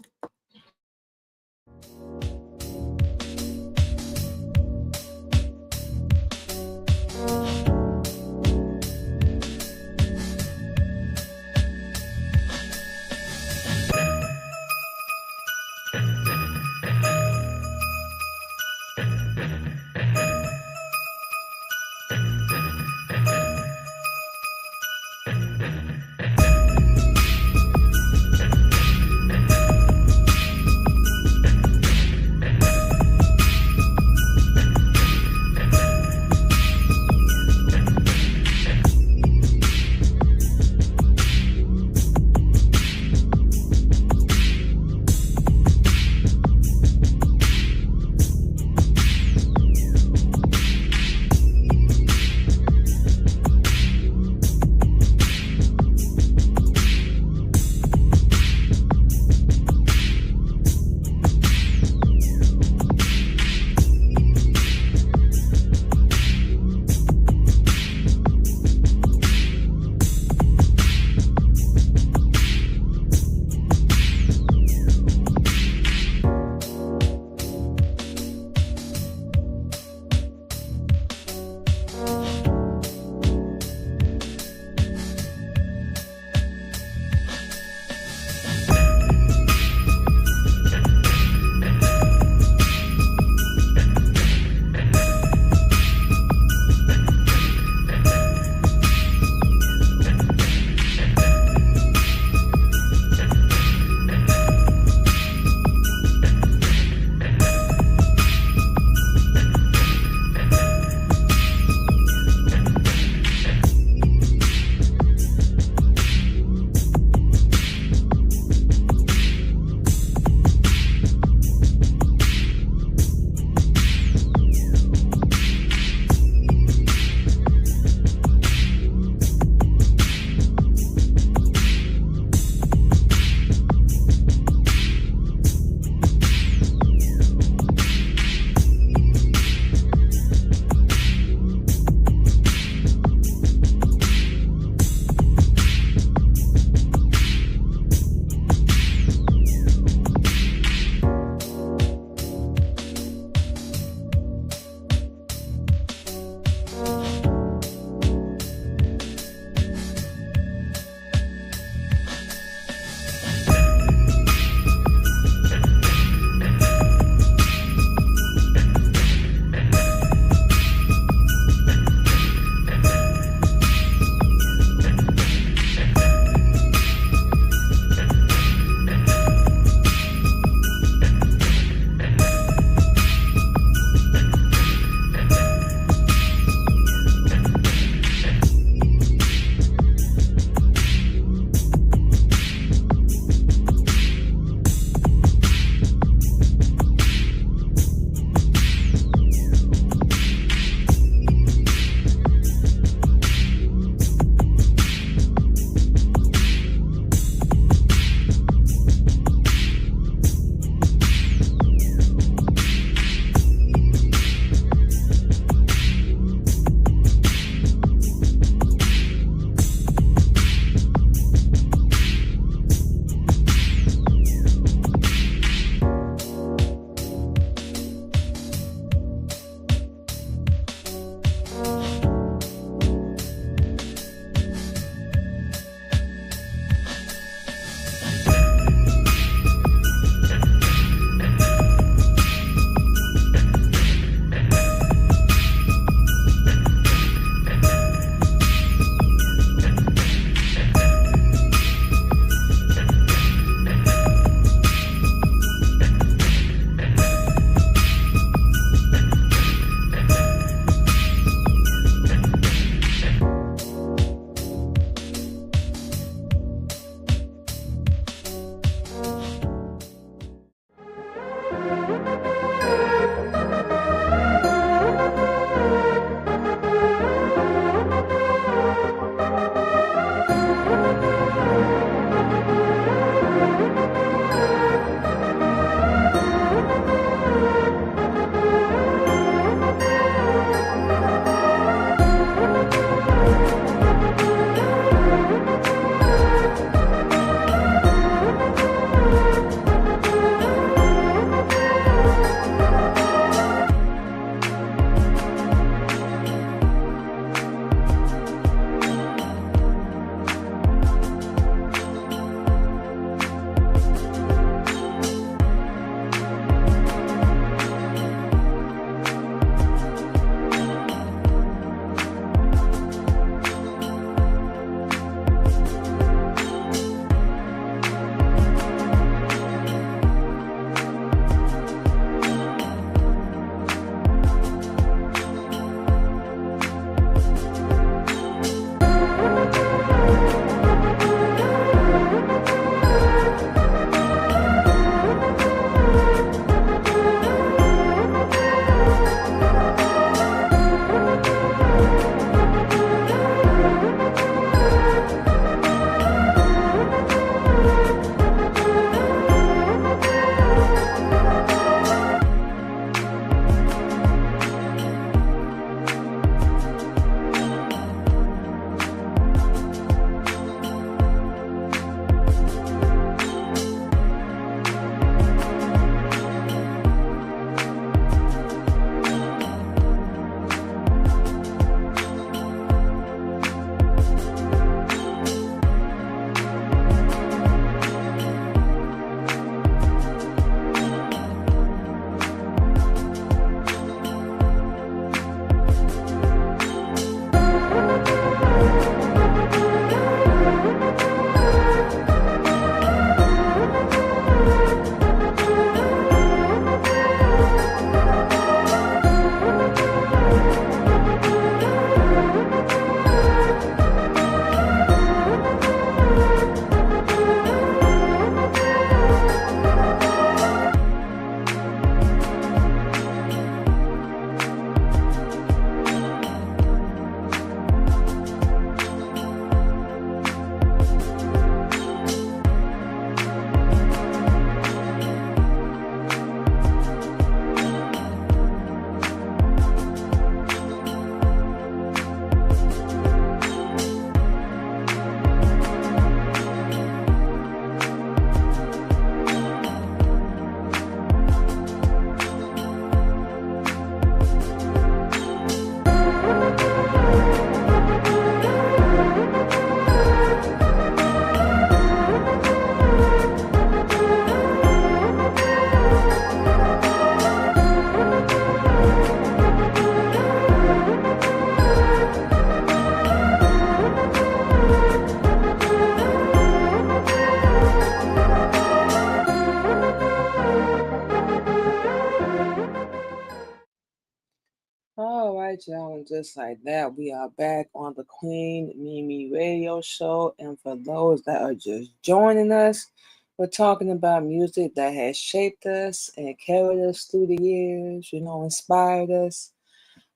right, y'all, and just like that, we are back on the Queen Mimi Radio Show. And for those that are just joining us, we're talking about music that has shaped us and carried us through the years, inspired us,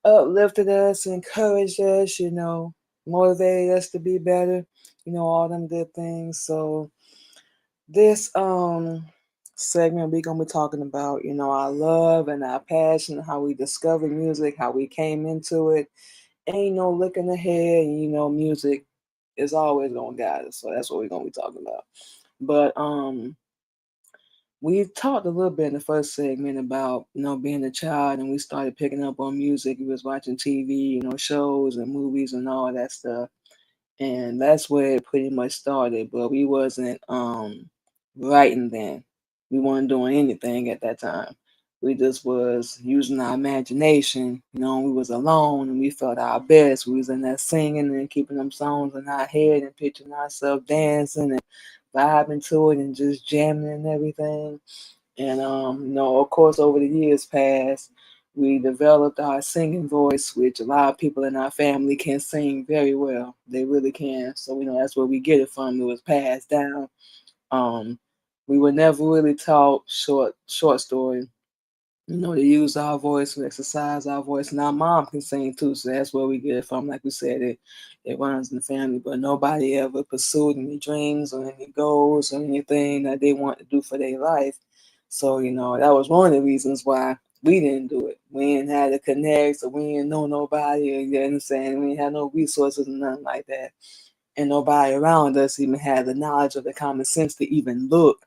uplifted us, encouraged us, motivated us to be better, all them good things. So this segment we're gonna be talking about, our love and our passion, how we discovered music, how we came into it. Ain't no looking ahead, music is always gonna guide us. So that's what we're gonna be talking about. But we talked a little bit in the first segment about, being a child, and we started picking up on music. We was watching TV, shows and movies and all that stuff. And that's where it pretty much started. But we wasn't writing then. We weren't doing anything at that time. We just was using our imagination. We was alone and we felt our best. We was in there singing and keeping them songs in our head and picturing ourselves dancing and vibing to it and just jamming and everything. And of course, over the years past, we developed our singing voice, which a lot of people in our family can sing very well. They really can. So that's where we get it from. It was passed down. Um, we were never really taught short story. To use our voice, to exercise our voice. And our mom can sing too, so that's where we get it from. Like we said, it runs in the family, but nobody ever pursued any dreams or any goals or anything that they want to do for their life. So, that was one of the reasons why we didn't do it. We didn't have the connect, so we didn't know nobody, or, you know what I'm saying? We didn't have no resources and nothing like that. And nobody around us even had the knowledge or the common sense to even look.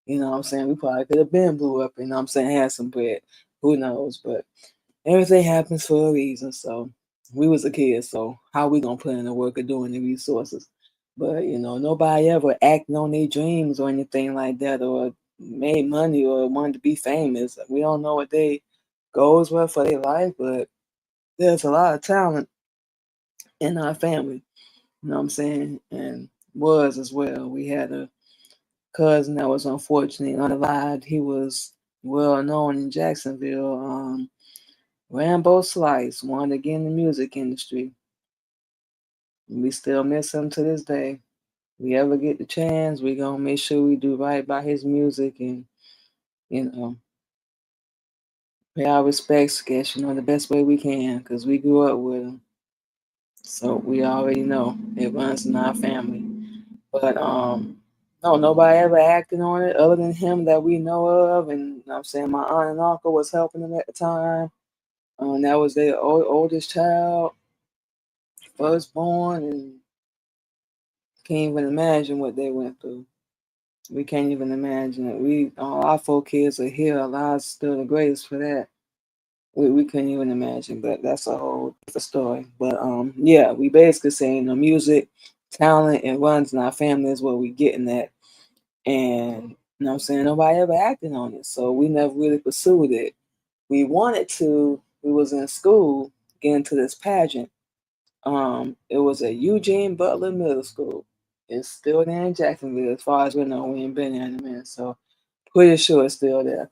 You know what I'm saying? We probably could have been blew up, I'm saying, had some bread. Who knows? But everything happens for a reason. So we was a kid, so how we gonna put in the work of doing the resources? But nobody ever acted on their dreams or anything like that, or made money or wanted to be famous. We don't know what they goals were for their life, but there's a lot of talent in our family. You know what I'm saying? And was as well. We had a cousin that was unfortunately unalived. He was well known in Jacksonville. Rambo Slice wanted to get in the music industry. We still miss him to this day. We ever get the chance, we gonna make sure we do right by his music and you know pay our respects. Guess the best way we can, cause we grew up with him, so we already know it runs in our family. But no, nobody ever acted on it other than him that we know of, and I'm saying my aunt and uncle was helping them at the time. That was their oldest child, firstborn, and can't even imagine what they went through. We can't even imagine it. We all our 4 kids are here. Allah's still the greatest for that. We couldn't even imagine, but that's a whole different story. But yeah, we basically saying the music, talent, and runs in our family is what we getting at. And what I'm saying, nobody ever acted on it. So we never really pursued it. We wanted to, we was in school getting to this pageant. It was at Eugene Butler Middle School. It's still there in Jacksonville, as far as we know. We ain't been there in a minute, so pretty sure it's still there.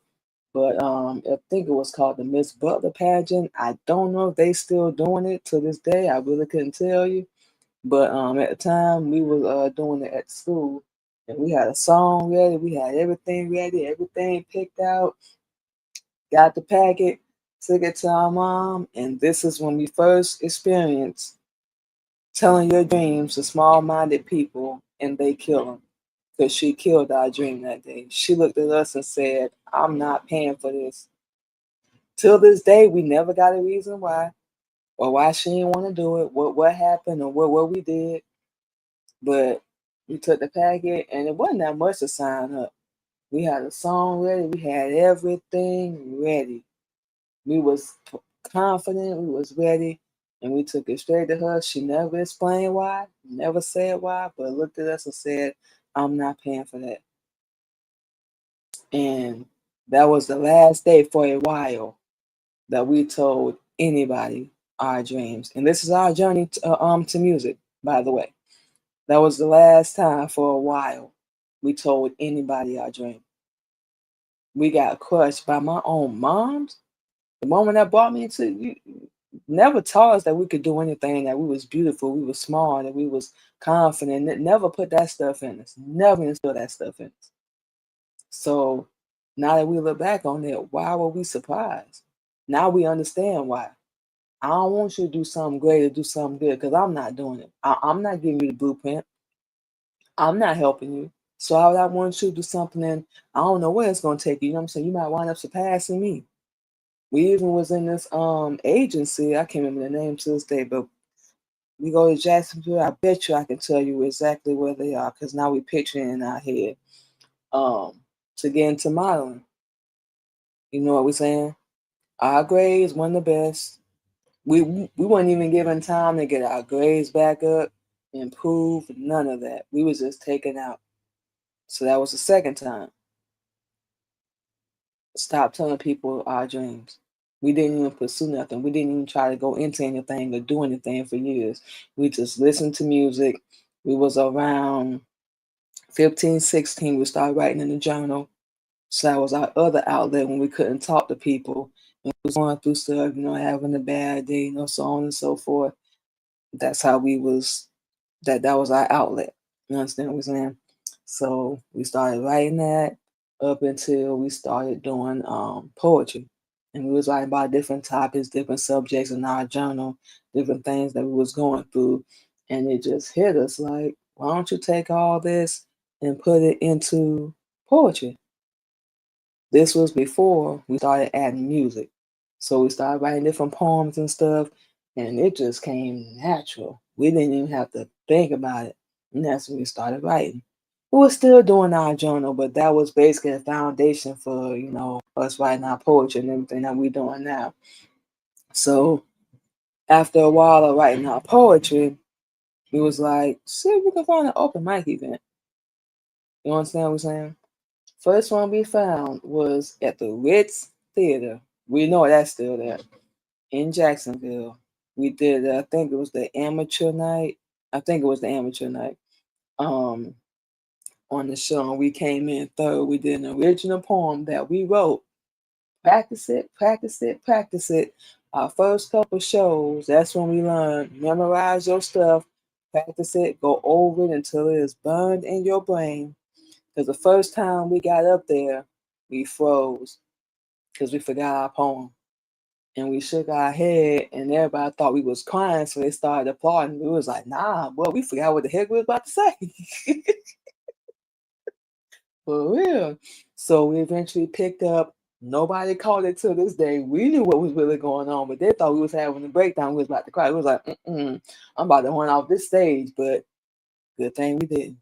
But I think it was called the Miss Butler pageant. I don't know if they still doing it to this day. I really couldn't tell you. But at the time we was doing it at school, and we had a song ready, we had everything ready, everything picked out, got the packet, took it to our mom, and this is when we first experienced telling your dreams to small-minded people, and they kill them. Because she killed our dream that day. She looked at us and said, "I'm not paying for this." Till this day, we never got a reason why, or why she didn't want to do it, what happened, or what we did. But we took the packet, and it wasn't that much to sign up. We had a song ready. We had everything ready. We was confident. We was ready, and we took it straight to her. She never explained why, never said why, but looked at us and said, "I'm not paying for that." And that was the last day for a while that we told anybody our dreams. And this is our journey to music, by the way. That was the last time for a while we told anybody our dream. We got crushed by my own moms. The woman that brought me to you, never taught us that we could do anything, that we was beautiful, we was smart, that we was confident. It never put that stuff in us. Never instilled that stuff in us. So now that we look back on it, why were we surprised? Now we understand why. I don't want you to do something great or do something good because I'm not doing it. I'm not giving you the blueprint. I'm not helping you. So I would I want you to do something and I don't know where it's gonna take you. You know what I'm saying? You might wind up surpassing me. We even was in this agency, I can't remember the name to this day, but we go to Jacksonville, I bet you I can tell you exactly where they are because now we picturing in our head. Um, to get into modeling. You know what we're saying? Our grades weren't the best. We weren't even given time to get our grades back up, improve, none of that. We was just taken out. So that was the second time. Stop telling people our dreams. We didn't even pursue nothing. We didn't even try to go into anything or do anything for years. We just listened to music. We was around 15, 16. We started writing in the journal. So that was our other outlet when we couldn't talk to people and we was going through stuff, having a bad day, so on and so forth. That's how we was that was our outlet. You understand what I'm saying? So we started writing that up until we started doing poetry. And we was writing about different topics, different subjects in our journal, different things that we was going through. And it just hit us like, why don't you take all this and put it into poetry? This was before we started adding music. So we started writing different poems and stuff, and it just came natural. We didn't even have to think about it. And that's when we started writing. We were still doing our journal, but that was basically the foundation for, us writing our poetry and everything that we're doing now. So after a while of writing our poetry, we was like, see if we can find an open mic event. You understand what I'm saying? First one we found was at the Ritz Theater. We know that's still there in Jacksonville. We did, I think it was the amateur night. I think it was the amateur night. Um, on the show, and we came in third. We did an original poem that we wrote. Practice it, practice it, practice it. Our first couple shows, that's when we learned memorize your stuff, practice it, go over it until it is burned in your brain. Because the first time we got up there, we froze because we forgot our poem. And we shook our head, and everybody thought we was crying, so they started applauding. We was like, nah, boy, we forgot what the heck we was about to say. For real. So we eventually picked up. Nobody called it to this day. We knew what was really going on, but they thought we was having a breakdown. We was about to cry. We was like, I'm about to run off this stage, but good thing we didn't.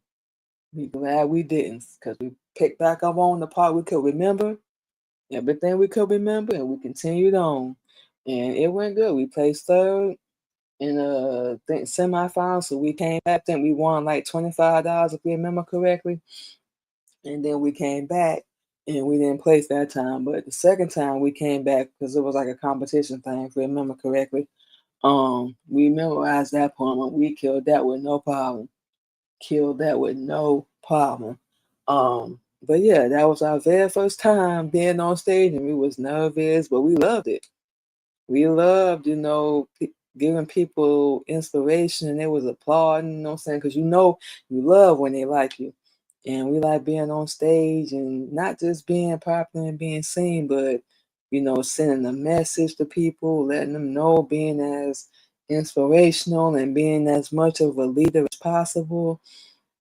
We glad we didn't, because we picked back up on the part we could remember, everything we could remember, and we continued on. And it went good. We placed third in a semifinal, so we came back. Then we won like $25 if we remember correctly. And then we came back and we didn't place that time. But the second time we came back because it was like a competition thing, if we remember correctly. We memorized that poem and we killed that with no problem. Killed that with no problem. But yeah, that was our very first time being on stage and we was nervous, but we loved it. We loved, giving people inspiration and they was applauding, you know what I'm saying? Because you love when they like you. And we like being on stage and not just being popular and being seen, but, sending a message to people, letting them know, being as inspirational and being as much of a leader as possible.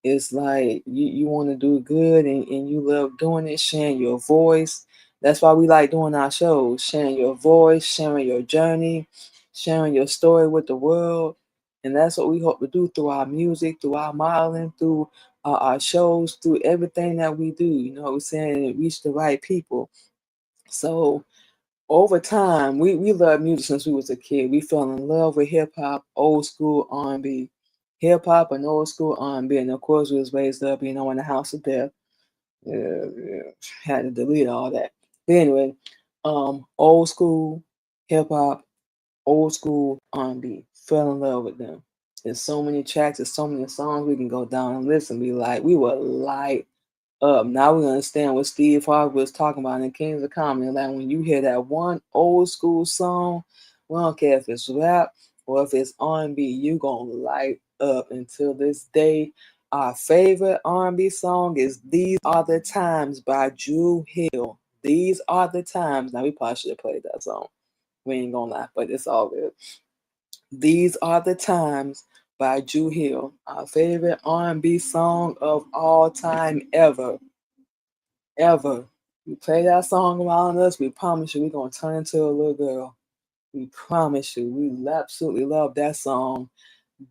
It's like you want to do good and you love doing it, sharing your voice. That's why we like doing our shows, sharing your voice, sharing your journey, sharing your story with the world. And that's what we hope to do through our music, through our modeling, through our shows, through everything that we do. You know what we're saying? And reach the right people. So over time, we love music since we was a kid. We fell in love with hip hop, old school R&B, hip hop and old school R&B, and of course we was raised up, in the house of death. Yeah, had to delete all that. But anyway, old school hip hop, old school R&B. Fell in love with them. There's so many tracks, there's so many songs we can go down and listen. We were light up. Now we understand what Steve Harvey was talking about in Kings of Comedy. Like when you hear that one old school song We don't care if it's rap or if it's R&B. You gonna light up until this day. Our favorite R&B song is "These Are the Times" by Drew Hill. These are the times. Now we probably should have played that song. We ain't gonna lie, but it's all good. These Are the Times by Drew Hill. Our favorite R&B song of all time ever. Ever. You play that song around us, we promise you we're gonna turn into a little girl. We promise you, we absolutely love that song.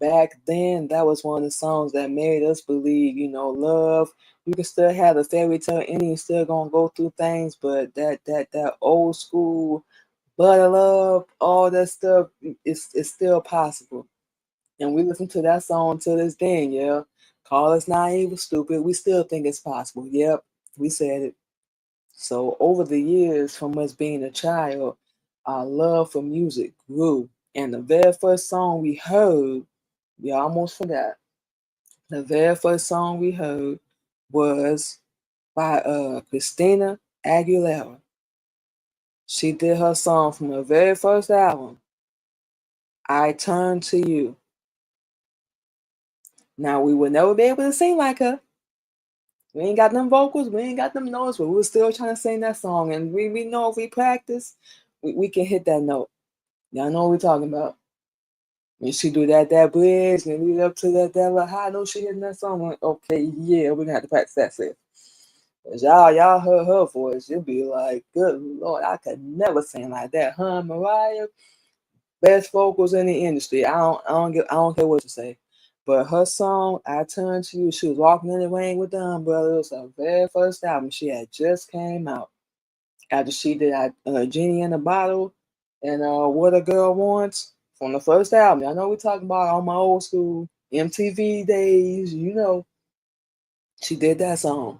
Back then, that was one of the songs that made us believe, love. You can still have the fairy tale ending, still gonna go through things, but that old school butter love, all that stuff, it's still possible. And we listen to that song to this day, yeah. Call us naive or stupid, we still think it's possible. Yep, we said it. So over the years, from us being a child, our love for music grew. And the very first song we heard, we almost forgot. The very first song we heard was by Christina Aguilera. She did her song from her very first album, I Turn to You. Now, we will never be able to sing like her. We ain't got them vocals, we ain't got them notes, but we're still trying to sing that song. And we know if we practice, we can hit that note. Y'all know what we're talking about. When she do that bridge and lead up to that little high note she hitting that song, like, okay, yeah, we're gonna have to practice that shit. Cause y'all heard her voice, you'll be like, good Lord, I could never sing like that. Huh, Mariah, best vocals in the industry. I don't care what you say. But her song, I Turn to You, she was walking in the rain with the umbrella. It was her very first album. She had just came out after she did Genie in a Bottle and What a Girl Wants from the first album. I know we're talking about all my old school MTV days. She did that song.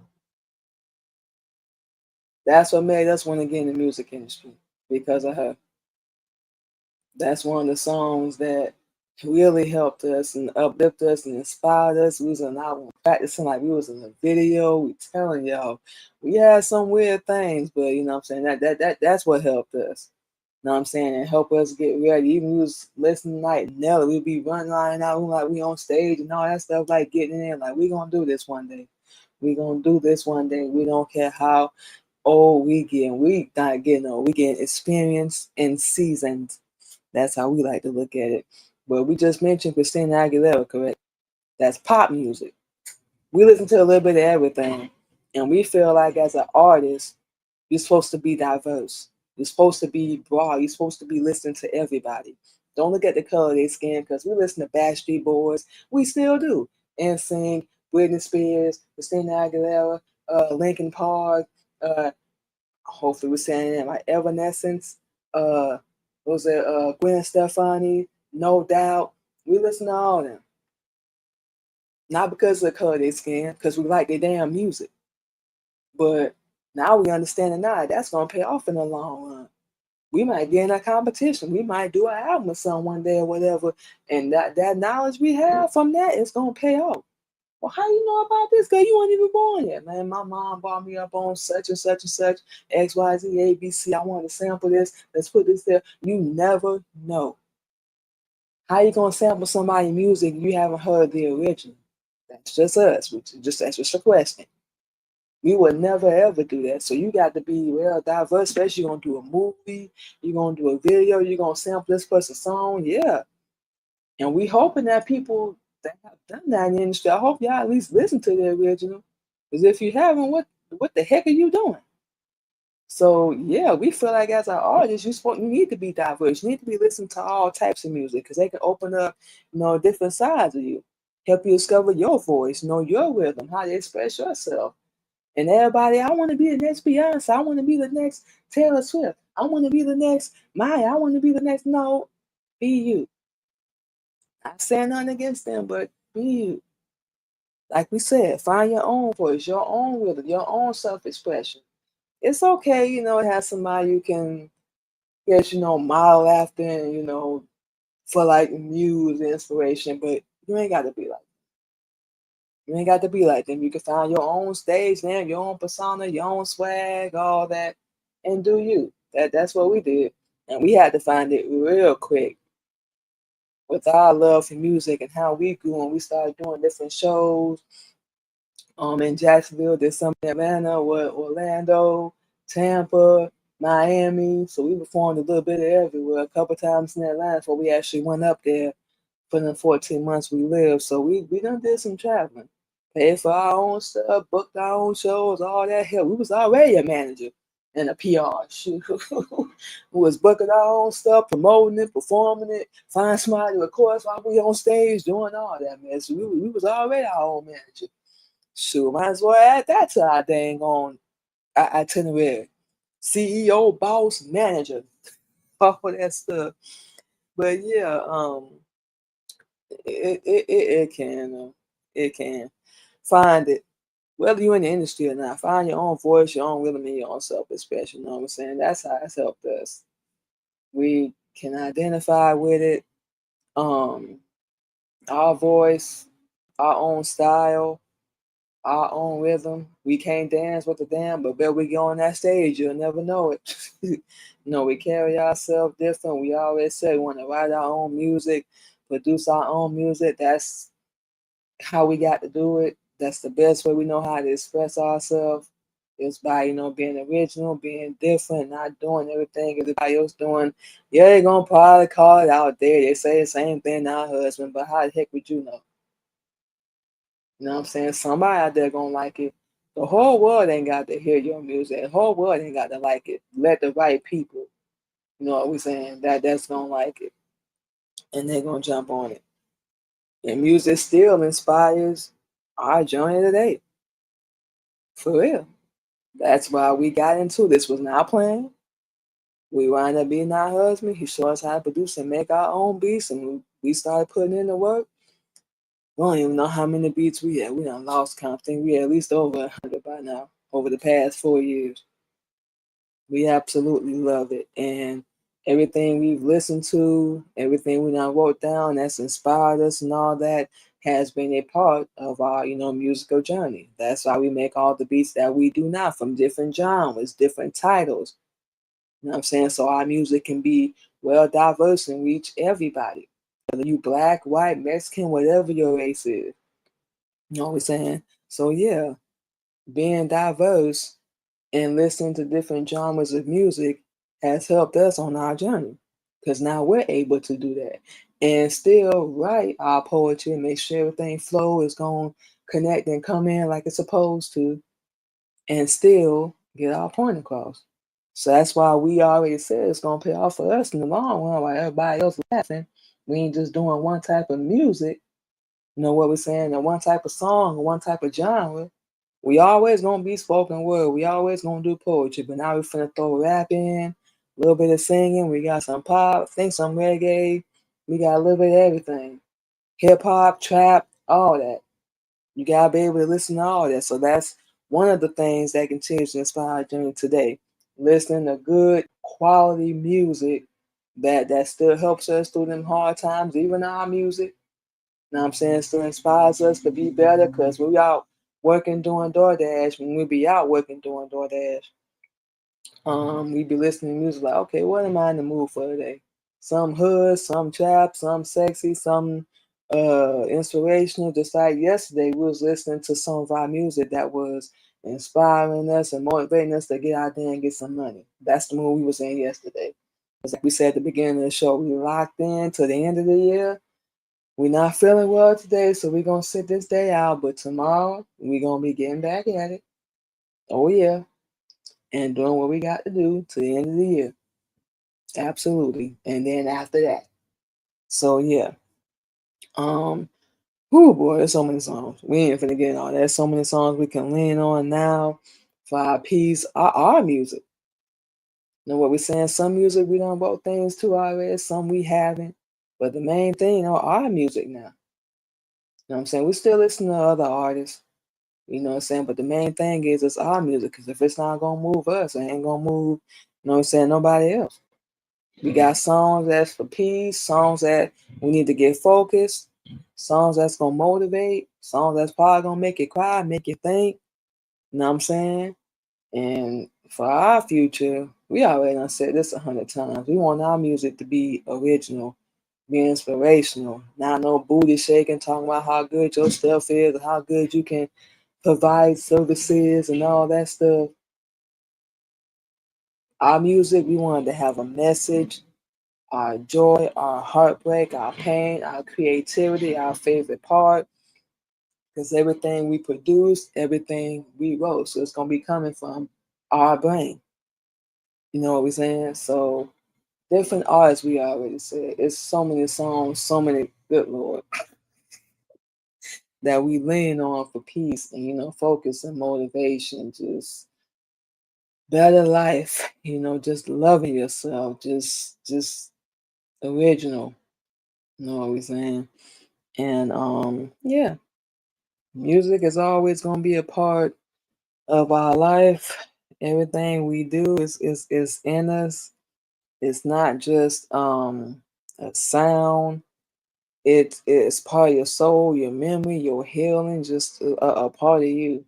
That's what made us want to get in the music industry because of her. That's one of the songs that really helped us and uplifted us and inspired us. We was in our practicing like we was in a video. We telling y'all we had some weird things, but you know what I'm saying that's what helped us. You know what I'm saying? And help us get ready. Even we was listening like Nelly, we'd be running out like we on stage and all that stuff, like getting in, like we gonna do this one day. We gonna do this one day. We don't care how old we get. We not getting old. We getting experience and seasoned. That's how we like to look at it. But we just mentioned Christina Aguilera, correct? That's pop music. We listen to a little bit of everything. And we feel like as an artist, you're supposed to be diverse. You're supposed to be broad. You're supposed to be listening to everybody. Don't look at the color of their skin because we listen to Backstreet Boys. We still do. NSYNC, Britney Spears, Christina Aguilera, Linkin Park, hopefully we're saying it like Evanescence, was it Gwen Stefani, No Doubt. We listen to all of them. Not because of the color of their skin, because we like their damn music. But now we understand it now. That's gonna pay off in the long run. We might get in a competition. We might do an album with someone one day or whatever. And that knowledge we have from that is gonna pay off. Well, how you know about this? Girl, you weren't even born yet. Man, my mom brought me up on such and such and such, XYZ, ABC. I want to sample this. Let's put this there. You never know. How you gonna sample somebody's music you haven't heard the original? That's just us. That's just a question. We would never ever do that. So you got to be real diverse. Especially you're gonna do a movie, you're gonna do a video, you're gonna sample this person's song. Yeah. And we hoping that people that have done that in the industry, I hope y'all at least listen to the original. Because if you haven't, what the heck are you doing? So yeah, we feel like as an artist, you need to be diverse. You need to be listening to all types of music because they can open up, different sides of you, help you discover your voice, know your rhythm, how to express yourself. And everybody, I want to be the next Beyonce. I want to be the next Taylor Swift. I want to be the next Maya. I want to be the next. No, be you. Not saying nothing against them, but be you. Like we said, find your own voice, your own rhythm, your own self-expression. It's okay, to have somebody you can get, model after and, for like muse and inspiration, but you ain't got to be like you ain't got to be like them. You can find your own stage name, your own persona, your own swag, all that, and do you. That's what we did. And we had to find it real quick with our love for music and how we grew and we started doing different shows in Jacksonville, did some in Atlanta, Orlando, Tampa, Miami. So we performed a little bit of everywhere, a couple times in Atlanta before we actually went up there for the 14 months we lived. So we done did some traveling. Paid for our own stuff, booked our own shows, all that hell. We was already a manager and a PR. Shoot. We was booking our own stuff, promoting it, performing it, find somebody to record us while we on stage, doing all that, man. So we was already our own manager. Shoot, might as well add that to our dang on itinerary. CEO, boss, manager, all that stuff. But yeah, it can it can find it, whether you're in the industry or not. Find your own voice, your own rhythm, and your own self-expression. You know what I'm saying? That's how it's helped us. We can identify with it. Um, our voice, our own style, our own rhythm. We can't dance with the damn, but bet we get on that stage, you'll never know it. We carry ourselves different. We always say we want to write our own music, produce our own music. That's how we got to do it. That's the best way we know how to express ourselves. Is by, being original, being different, not doing everything everybody else doing. Yeah, they're gonna probably call it out there. They say the same thing to our husband, but how the heck would you know? You know what I'm saying? Somebody out there gonna like it. The whole world ain't got to hear your music. The whole world ain't got to like it. Let the right people, you know what we're saying, that's gonna like it. And they're gonna jump on it. And music still inspires our journey today. For real. That's why we got into this. Was not planned. We wound up being our husband. He showed us how to produce and make our own beats, and we started putting in the work. We don't even know how many beats we had. We done lost count. I think we had at least over 100 by now, over the past 4 years. We absolutely love it. And everything we've listened to, everything we now wrote down that's inspired us and all that has been a part of our, musical journey. That's why we make all the beats that we do now from different genres, different titles. You know what I'm saying? So our music can be well diverse and reach everybody. Whether you black, white, Mexican, whatever your race is. You know what I'm saying? So yeah, being diverse and listening to different genres of music has helped us on our journey. Because now we're able to do that. And still write our poetry and make sure everything flow is going to connect and come in like it's supposed to, and still get our point across. So that's why we already said it's gonna pay off for us in the long run while everybody else laughing. We ain't just doing one type of music, you know what we're saying, and one type of song or one type of genre. We always gonna be spoken word. We always gonna do poetry, but now we finna throw rap in, a little bit of singing. We got some pop, think some reggae. We got a little bit of everything, hip hop, trap, all that. You gotta be able to listen to all that. So that's one of the things that continues to inspire Jimmy today. Listening to good quality music that still helps us through them hard times, even our music. You know what I'm saying? Still inspires us to be better because we out working doing DoorDash. When we be out working doing DoorDash, we be listening to music like, okay, what am I in the mood for today? Some hood, some trap, some sexy, some inspirational. Just like yesterday, we was listening to some of our music that was inspiring us and motivating us to get out there and get some money. That's the mood we was in yesterday. Because like we said at the beginning of the show, we locked in to the end of the year. We're not feeling well today, so we're gonna sit this day out. But tomorrow, we're gonna be getting back at it. Oh yeah, and doing what we got to do to the end of the year. Absolutely. And then after that. So yeah. Um, oh boy, there's so many songs. We ain't finna get all that. There's so many songs we can lean on now for our piece, our music. You know what we're saying? Some music we done wrote things to already, some we haven't. But the main thing are our music now. You know what I'm saying? We still listen to other artists. You know what I'm saying? But the main thing is it's our music. Because if it's not gonna move us, it ain't gonna move, you know what I'm saying, nobody else. We got songs that's for peace, songs that we need to get focused, songs that's gonna motivate, songs that's probably gonna make you cry, make you think. You know what I'm saying? And for our future, we already done said this 100 times. We want our music to be original, be inspirational. Not no booty shaking, talking about how good your stuff is, or how good you can provide services and all that stuff. Our music, we wanted to have a message, our joy, our heartbreak, our pain, our creativity, our favorite part. Because everything we produce, everything we wrote, so it's gonna be coming from our brain. You know what we're saying? So different artists, we already said. It's so many songs, so many, good Lord, that we lean on for peace and, focus and motivation, just better life, just loving yourself, just original. You know what we're saying? And yeah, music is always gonna be a part of our life. Everything we do is in us. It's not just a sound. It's part of your soul, your memory, your healing, just a part of you.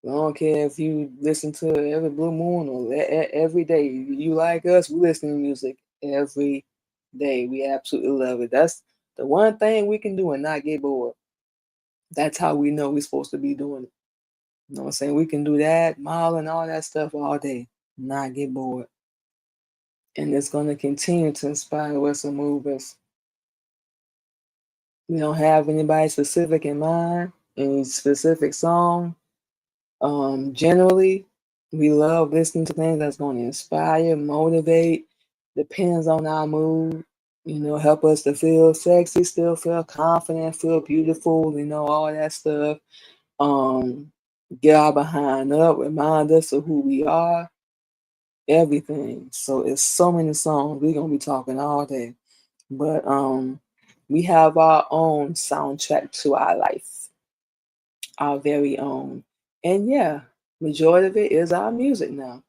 I don't care if you listen to it every blue moon or every day. You like us, we listen to music every day. We absolutely love it. That's the one thing we can do and not get bored. That's how we know we're supposed to be doing it. You know what I'm saying? We can do that, mile and all that stuff all day, not get bored. And it's going to continue to inspire us and move us. We don't have anybody specific in mind, any specific song. Generally, we love listening to things that's going to inspire, motivate, depends on our mood, help us to feel sexy, still feel confident, feel beautiful, all that stuff. Get our behind up, remind us of who we are, everything. So it's so many songs. We're gonna be talking all day. But we have our own soundtrack to our life, our very own. And yeah, majority of it is our music now.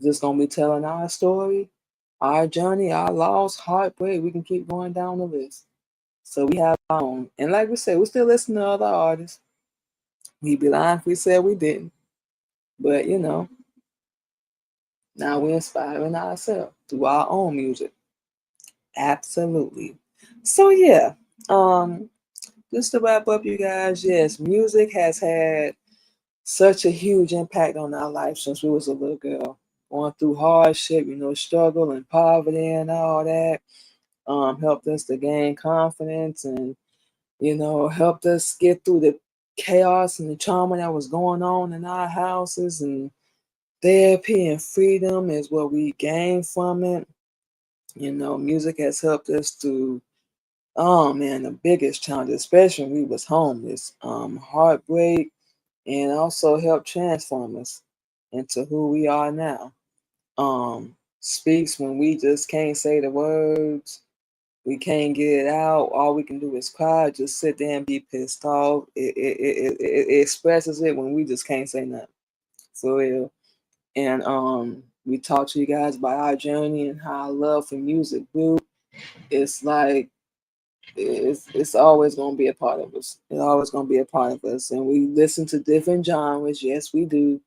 Just gonna be telling our story, our journey, our loss, heartbreak. We can keep going down the list. So we have our own. And like we said, we still listen to other artists. We'd be lying if we said we didn't. But now we're inspiring ourselves through our own music. Absolutely. So yeah, um, just to wrap up, you guys, yes, music has had such a huge impact on our life since we was a little girl. Going through hardship, struggle and poverty and all that. Helped us to gain confidence and, helped us get through the chaos and the trauma that was going on in our houses, and therapy and freedom is what we gained from it. Music has helped us to, oh man, the biggest challenge, especially when we was homeless, heartbreak, and also helped transform us into who we are now. Speaks when we just can't say the words, we can't get it out. All we can do is cry, just sit there and be pissed off. It expresses it when we just can't say nothing, for real. And we talk to you guys about our journey and how our love for music grew. It's like it's always gonna be a part of us. It's always gonna be a part of us. And we listen to different genres. Yes, we do.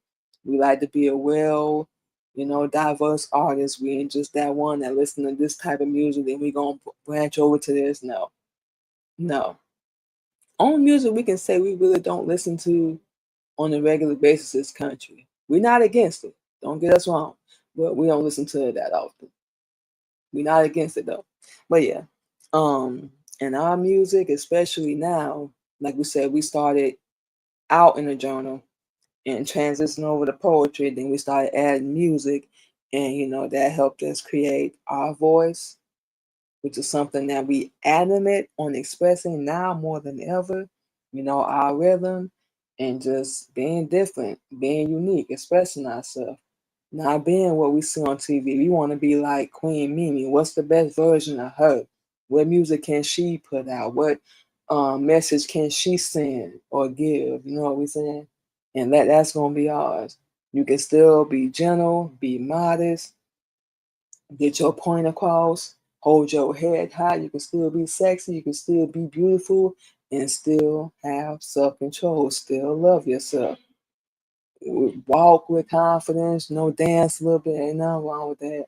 We like to be a diverse artist. We ain't just that one that listen to this type of music, then we gonna branch over to this. No. No. Only music we can say we really don't listen to on a regular basis is country. We're not against it. Don't get us wrong. But we don't listen to it that often. We're not against it though. But yeah. And our music, especially now, like we said, we started out in a journal and transitioned over to poetry. Then we started adding music, and that helped us create our voice, which is something that we animate on expressing now more than ever. Our rhythm and just being different, being unique, expressing ourselves. Not being what we see on TV. We want to be like Queen Mimi. What's the best version of her? What music can she put out? What message can she send or give? You know what we're saying? And that's gonna be ours. You can still be gentle, be modest, get your point across, hold your head high. You can still be sexy. You can still be beautiful, and still have self-control. Still love yourself. walk with confidence, dance a little bit. Ain't nothing wrong with that.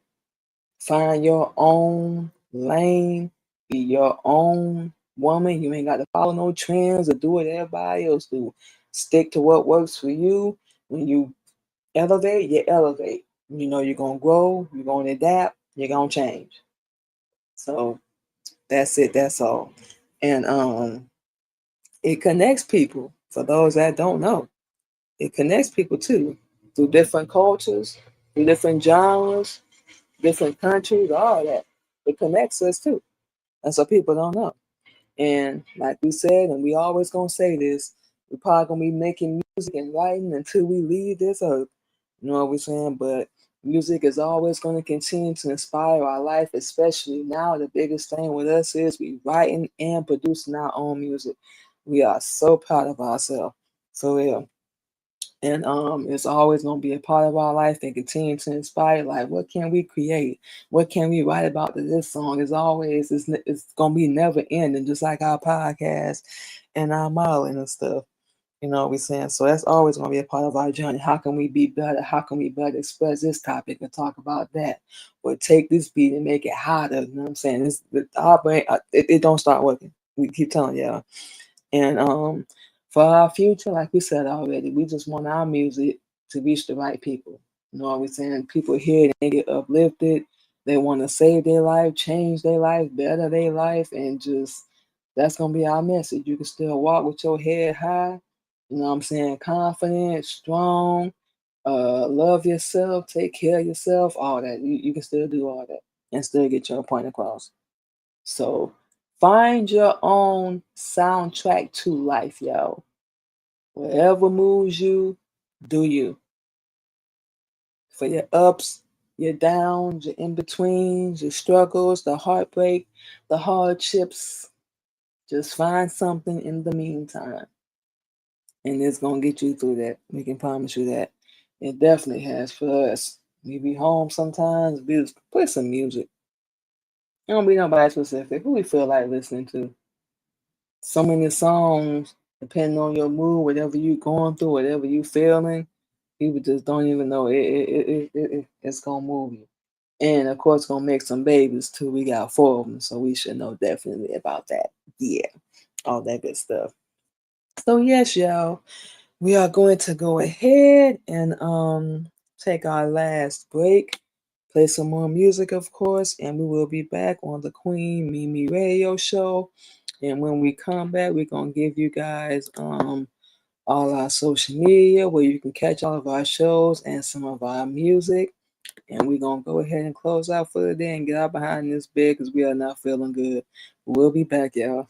Find your own lane. Be your own woman. You ain't got to follow no trends or do what everybody else do. Stick to what works for you. When you elevate, you elevate. You're gonna grow, you're gonna adapt, you're gonna change. So that's it, that's all. And it connects people. For those that don't know, it connects people too, through different cultures, through different genres, different countries, all that. It connects us too. And so people don't know. And like we said, and we always gonna say this, we're probably gonna be making music and writing until we leave this earth. You know what we're saying? But music is always gonna continue to inspire our life, especially now. The biggest thing with us is we writing and producing our own music. We are so proud of ourselves. For real. And it's always going to be a part of our life and continue to inspire. Like, what can we create? What can we write about this song? It's going to be never ending, just like our podcast and our modeling and stuff. You know what we're saying? So that's always going to be a part of our journey. How can we be better? How can we better express this topic and talk about that? Or take this beat and make it hotter. You know what I'm saying? Our brain, it don't start working. We keep telling y'all. And for our future, like we said already, we just want our music to reach the right people. You know what we're saying? People hear it and they get uplifted. They want to save their life, change their life, better their life, and just that's gonna be our message. You can still walk with your head high, you know what I'm saying, confident, strong, love yourself, take care of yourself, all that. You can still do all that and still get your point across. So find your own soundtrack to life, yo. Whatever moves you, do you. For your ups, your downs, your in betweens, your struggles, the heartbreak, the hardships, just find something in the meantime. And it's going to get you through that. We can promise you that. It definitely has for us. We be home sometimes, we just put some music. It don't be nobody specific. Who we feel like listening to. So many songs, depending on your mood, whatever you going through, whatever you feeling, people just don't even know it's gonna move you. And of course, gonna make some babies too. We got 4 of them, so we should know definitely about that. Yeah, all that good stuff. So yes, y'all, we are going to go ahead and take our last break, play some more music, of course, and we will be back on the Queen Mimi Radio Show. And when we come back, we're gonna give you guys all our social media where you can catch all of our shows and some of our music. And we're gonna go ahead and close out for the day and get out behind this bed because we are not feeling good. We'll be back, y'all.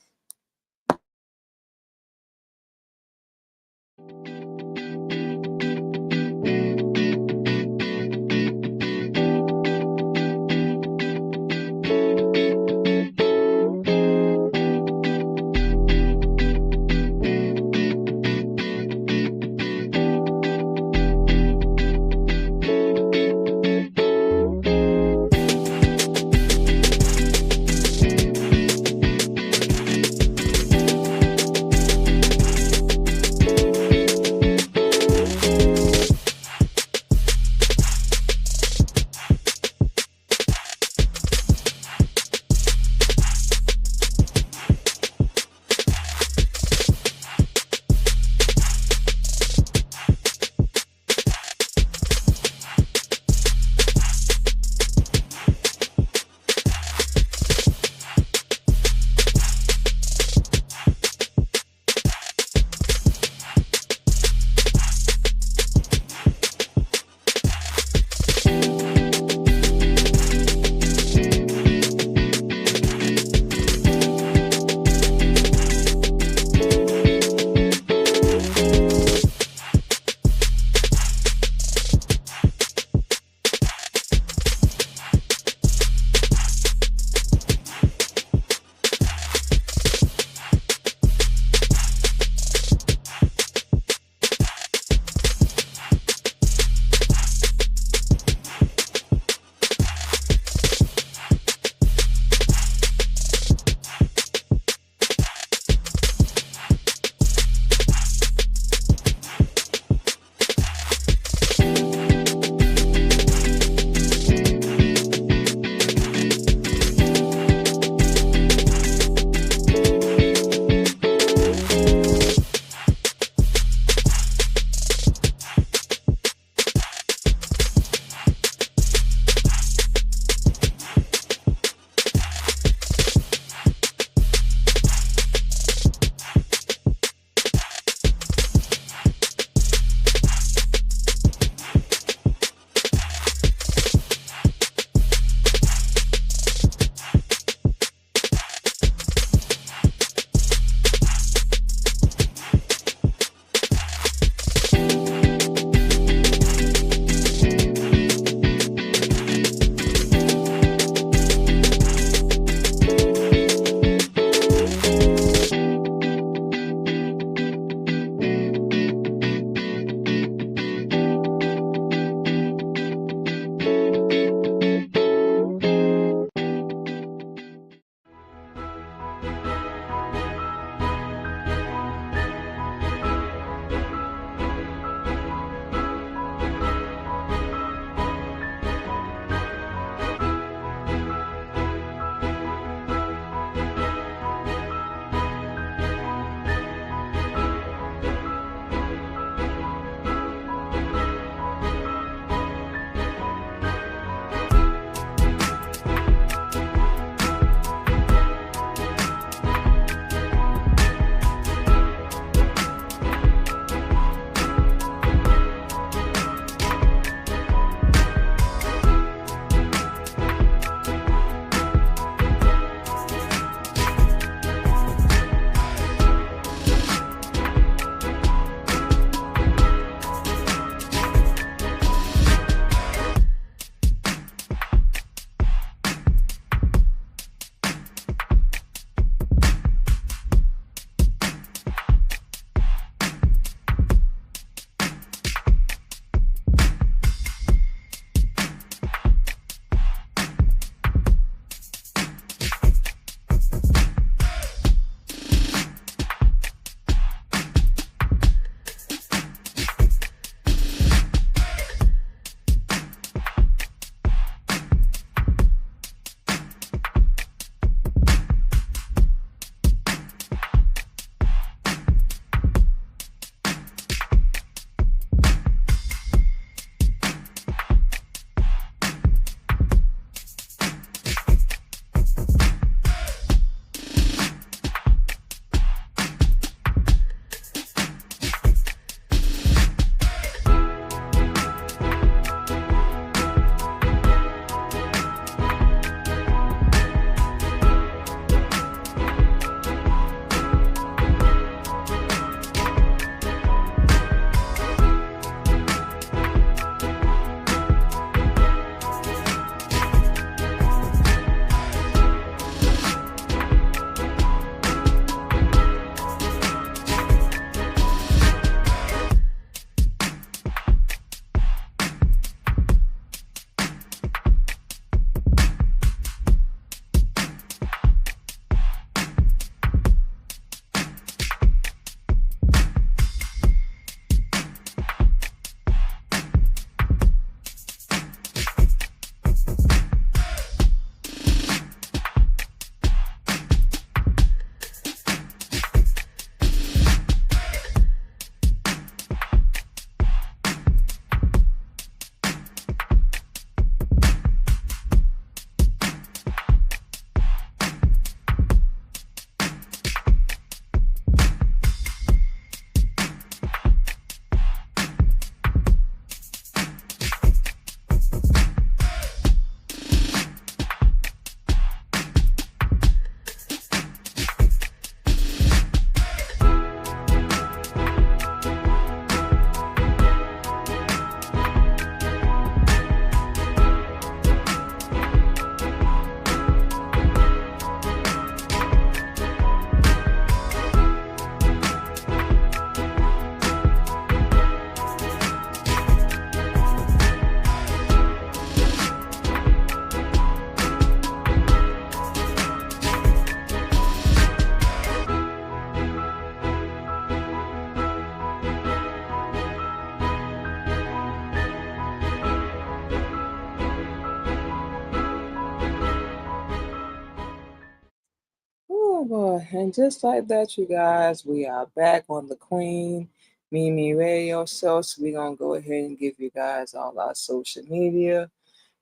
And just like that, you guys, we are back on the Queen Mimi Radio Show. So we're gonna go ahead and give you guys all our social media.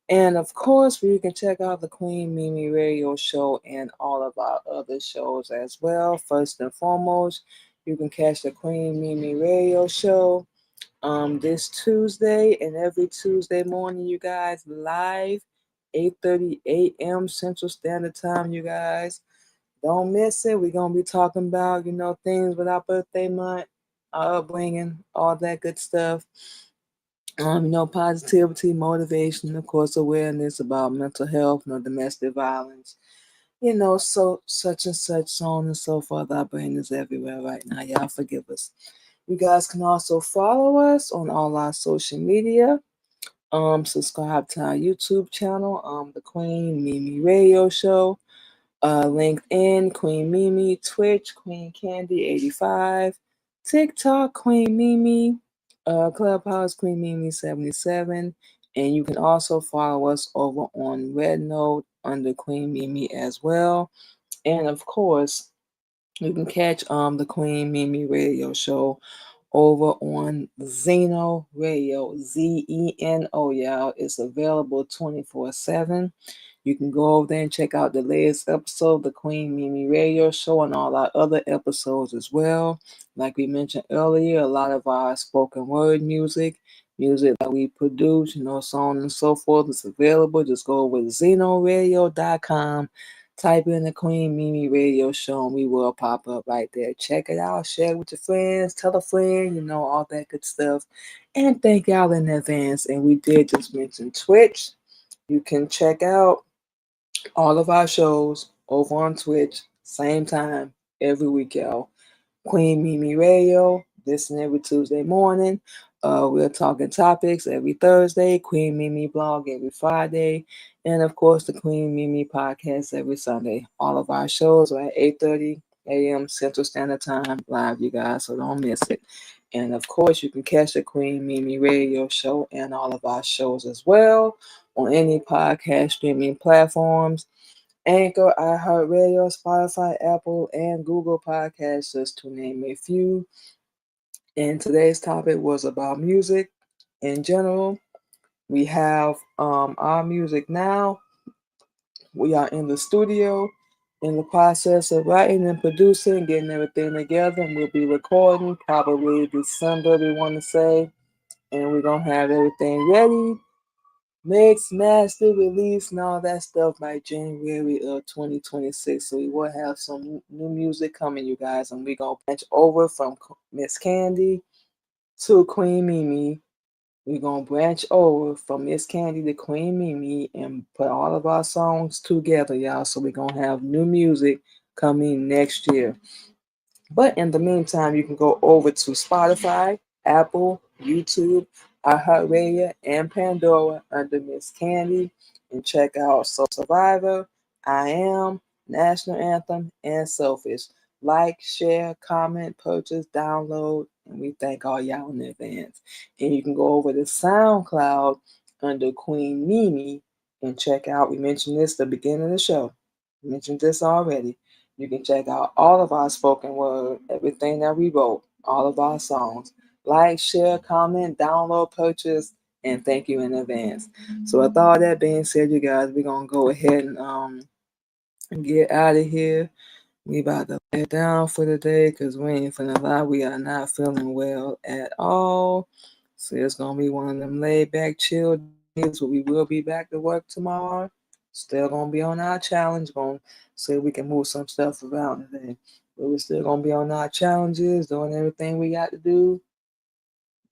And of course, you can check out the Queen Mimi Radio Show and all of our other shows as well. First and foremost, you can catch the Queen Mimi Radio Show this Tuesday and every Tuesday morning, you guys, live 8:30 a.m. Central Standard Time, you guys. Don't miss it. We're gonna be talking about, things with our birthday month, our upbringing, all that good stuff. Positivity, motivation, of course, awareness about mental health, domestic violence, so such and such, so on and so forth. Our brain is everywhere right now. Y'all forgive us. You guys can also follow us on all our social media. Subscribe to our YouTube channel, the Queen Mimi Radio Show. LinkedIn, Queen Mimi, Twitch, Queen Candy 85, TikTok, Queen Mimi, Clubhouse, Queen Mimi 77, and you can also follow us over on Red Note under Queen Mimi as well. And of course, you can catch the Queen Mimi Radio Show over on Zeno Radio, Zeno, y'all. It's available 24/7. You can go over there and check out the latest episode of the Queen Mimi Radio Show and all our other episodes as well. Like we mentioned earlier, a lot of our spoken word music that we produce, so on and so forth is available. Just go over to zenoradio.com, type in the Queen Mimi Radio Show, and we will pop up right there. Check it out, share it with your friends, tell a friend, all that good stuff. And thank y'all in advance. And we did just mention Twitch. You can check out all of our shows over on Twitch, same time, every week, y'all. Queen Mimi Radio, listen every Tuesday morning. We're talking topics every Thursday. Queen Mimi blog every Friday. And of course, the Queen Mimi podcast every Sunday. All of our shows are at 8:30 a.m. Central Standard Time live, you guys, so don't miss it. And of course, you can catch the Queen Mimi Radio Show and all of our shows as well on any podcast streaming platforms. Anchor, iHeartRadio, Spotify, Apple, and Google Podcasts, just to name a few. And today's topic was about music in general. We have our music now. We are in the studio in the process of writing and producing, getting everything together, and we'll be recording probably December, we want to say. And we're going to have everything ready, mix, master, release, and all that stuff by January of 2026. So we will have some new music coming, you guys, and we're going to branch over from Miss Candy to Queen Mimi. We're going to branch over from Miss Candy to Queen Mimi and put all of our songs together, y'all. So we're going to have new music coming next year. But in the meantime, you can go over to Spotify, Apple, YouTube, iHeartRadio, and Pandora under Miss Candy and check out Soul Survivor, I Am, National Anthem, and Selfish. Like, share, comment, purchase, download, and we thank all y'all in advance. And you can go over to SoundCloud under Queen Mimi and check out, we mentioned this at the beginning of the show. We mentioned this already. You can check out all of our spoken word, everything that we wrote, all of our songs. Like, share, comment, download, purchase, and thank you in advance. So with all that being said, you guys, we're gonna go ahead and get out of here. We about to lay it down for the day because we ain't finna lie, we are not feeling well at all. So it's gonna be one of them laid back, chill days, but we will be back to work tomorrow. Still gonna be on our challenge, gonna see if we can move some stuff around today. But we're still gonna be on our challenges, doing everything we got to do.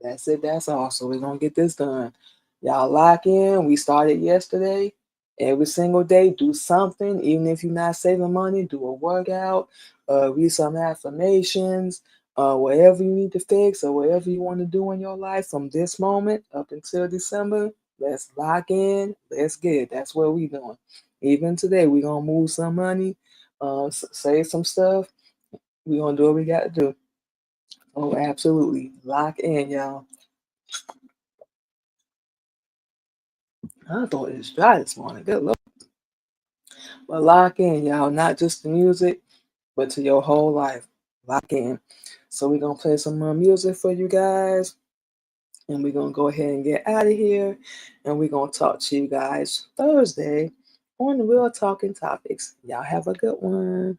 That's it. That's all. So we're gonna get this done. Y'all lock in. We started yesterday. Every single day, do something. Even if you're not saving money, do a workout, read some affirmations, whatever you need to fix or whatever you want to do in your life from this moment up until December. Let's lock in. Let's get it. That's what we're doing. Even today, we're gonna move some money, save some stuff. We're gonna do what we got to do. Oh, absolutely. Lock in, y'all. I thought it was dry this morning. Good Lord. But lock in, y'all. Not just the music. but to your whole life. Lock in. So we're gonna play some more music for you guys, and we're gonna go ahead and get out of here. And we're gonna talk to you guys Thursday on the Real Talking Topics. Y'all have a good one.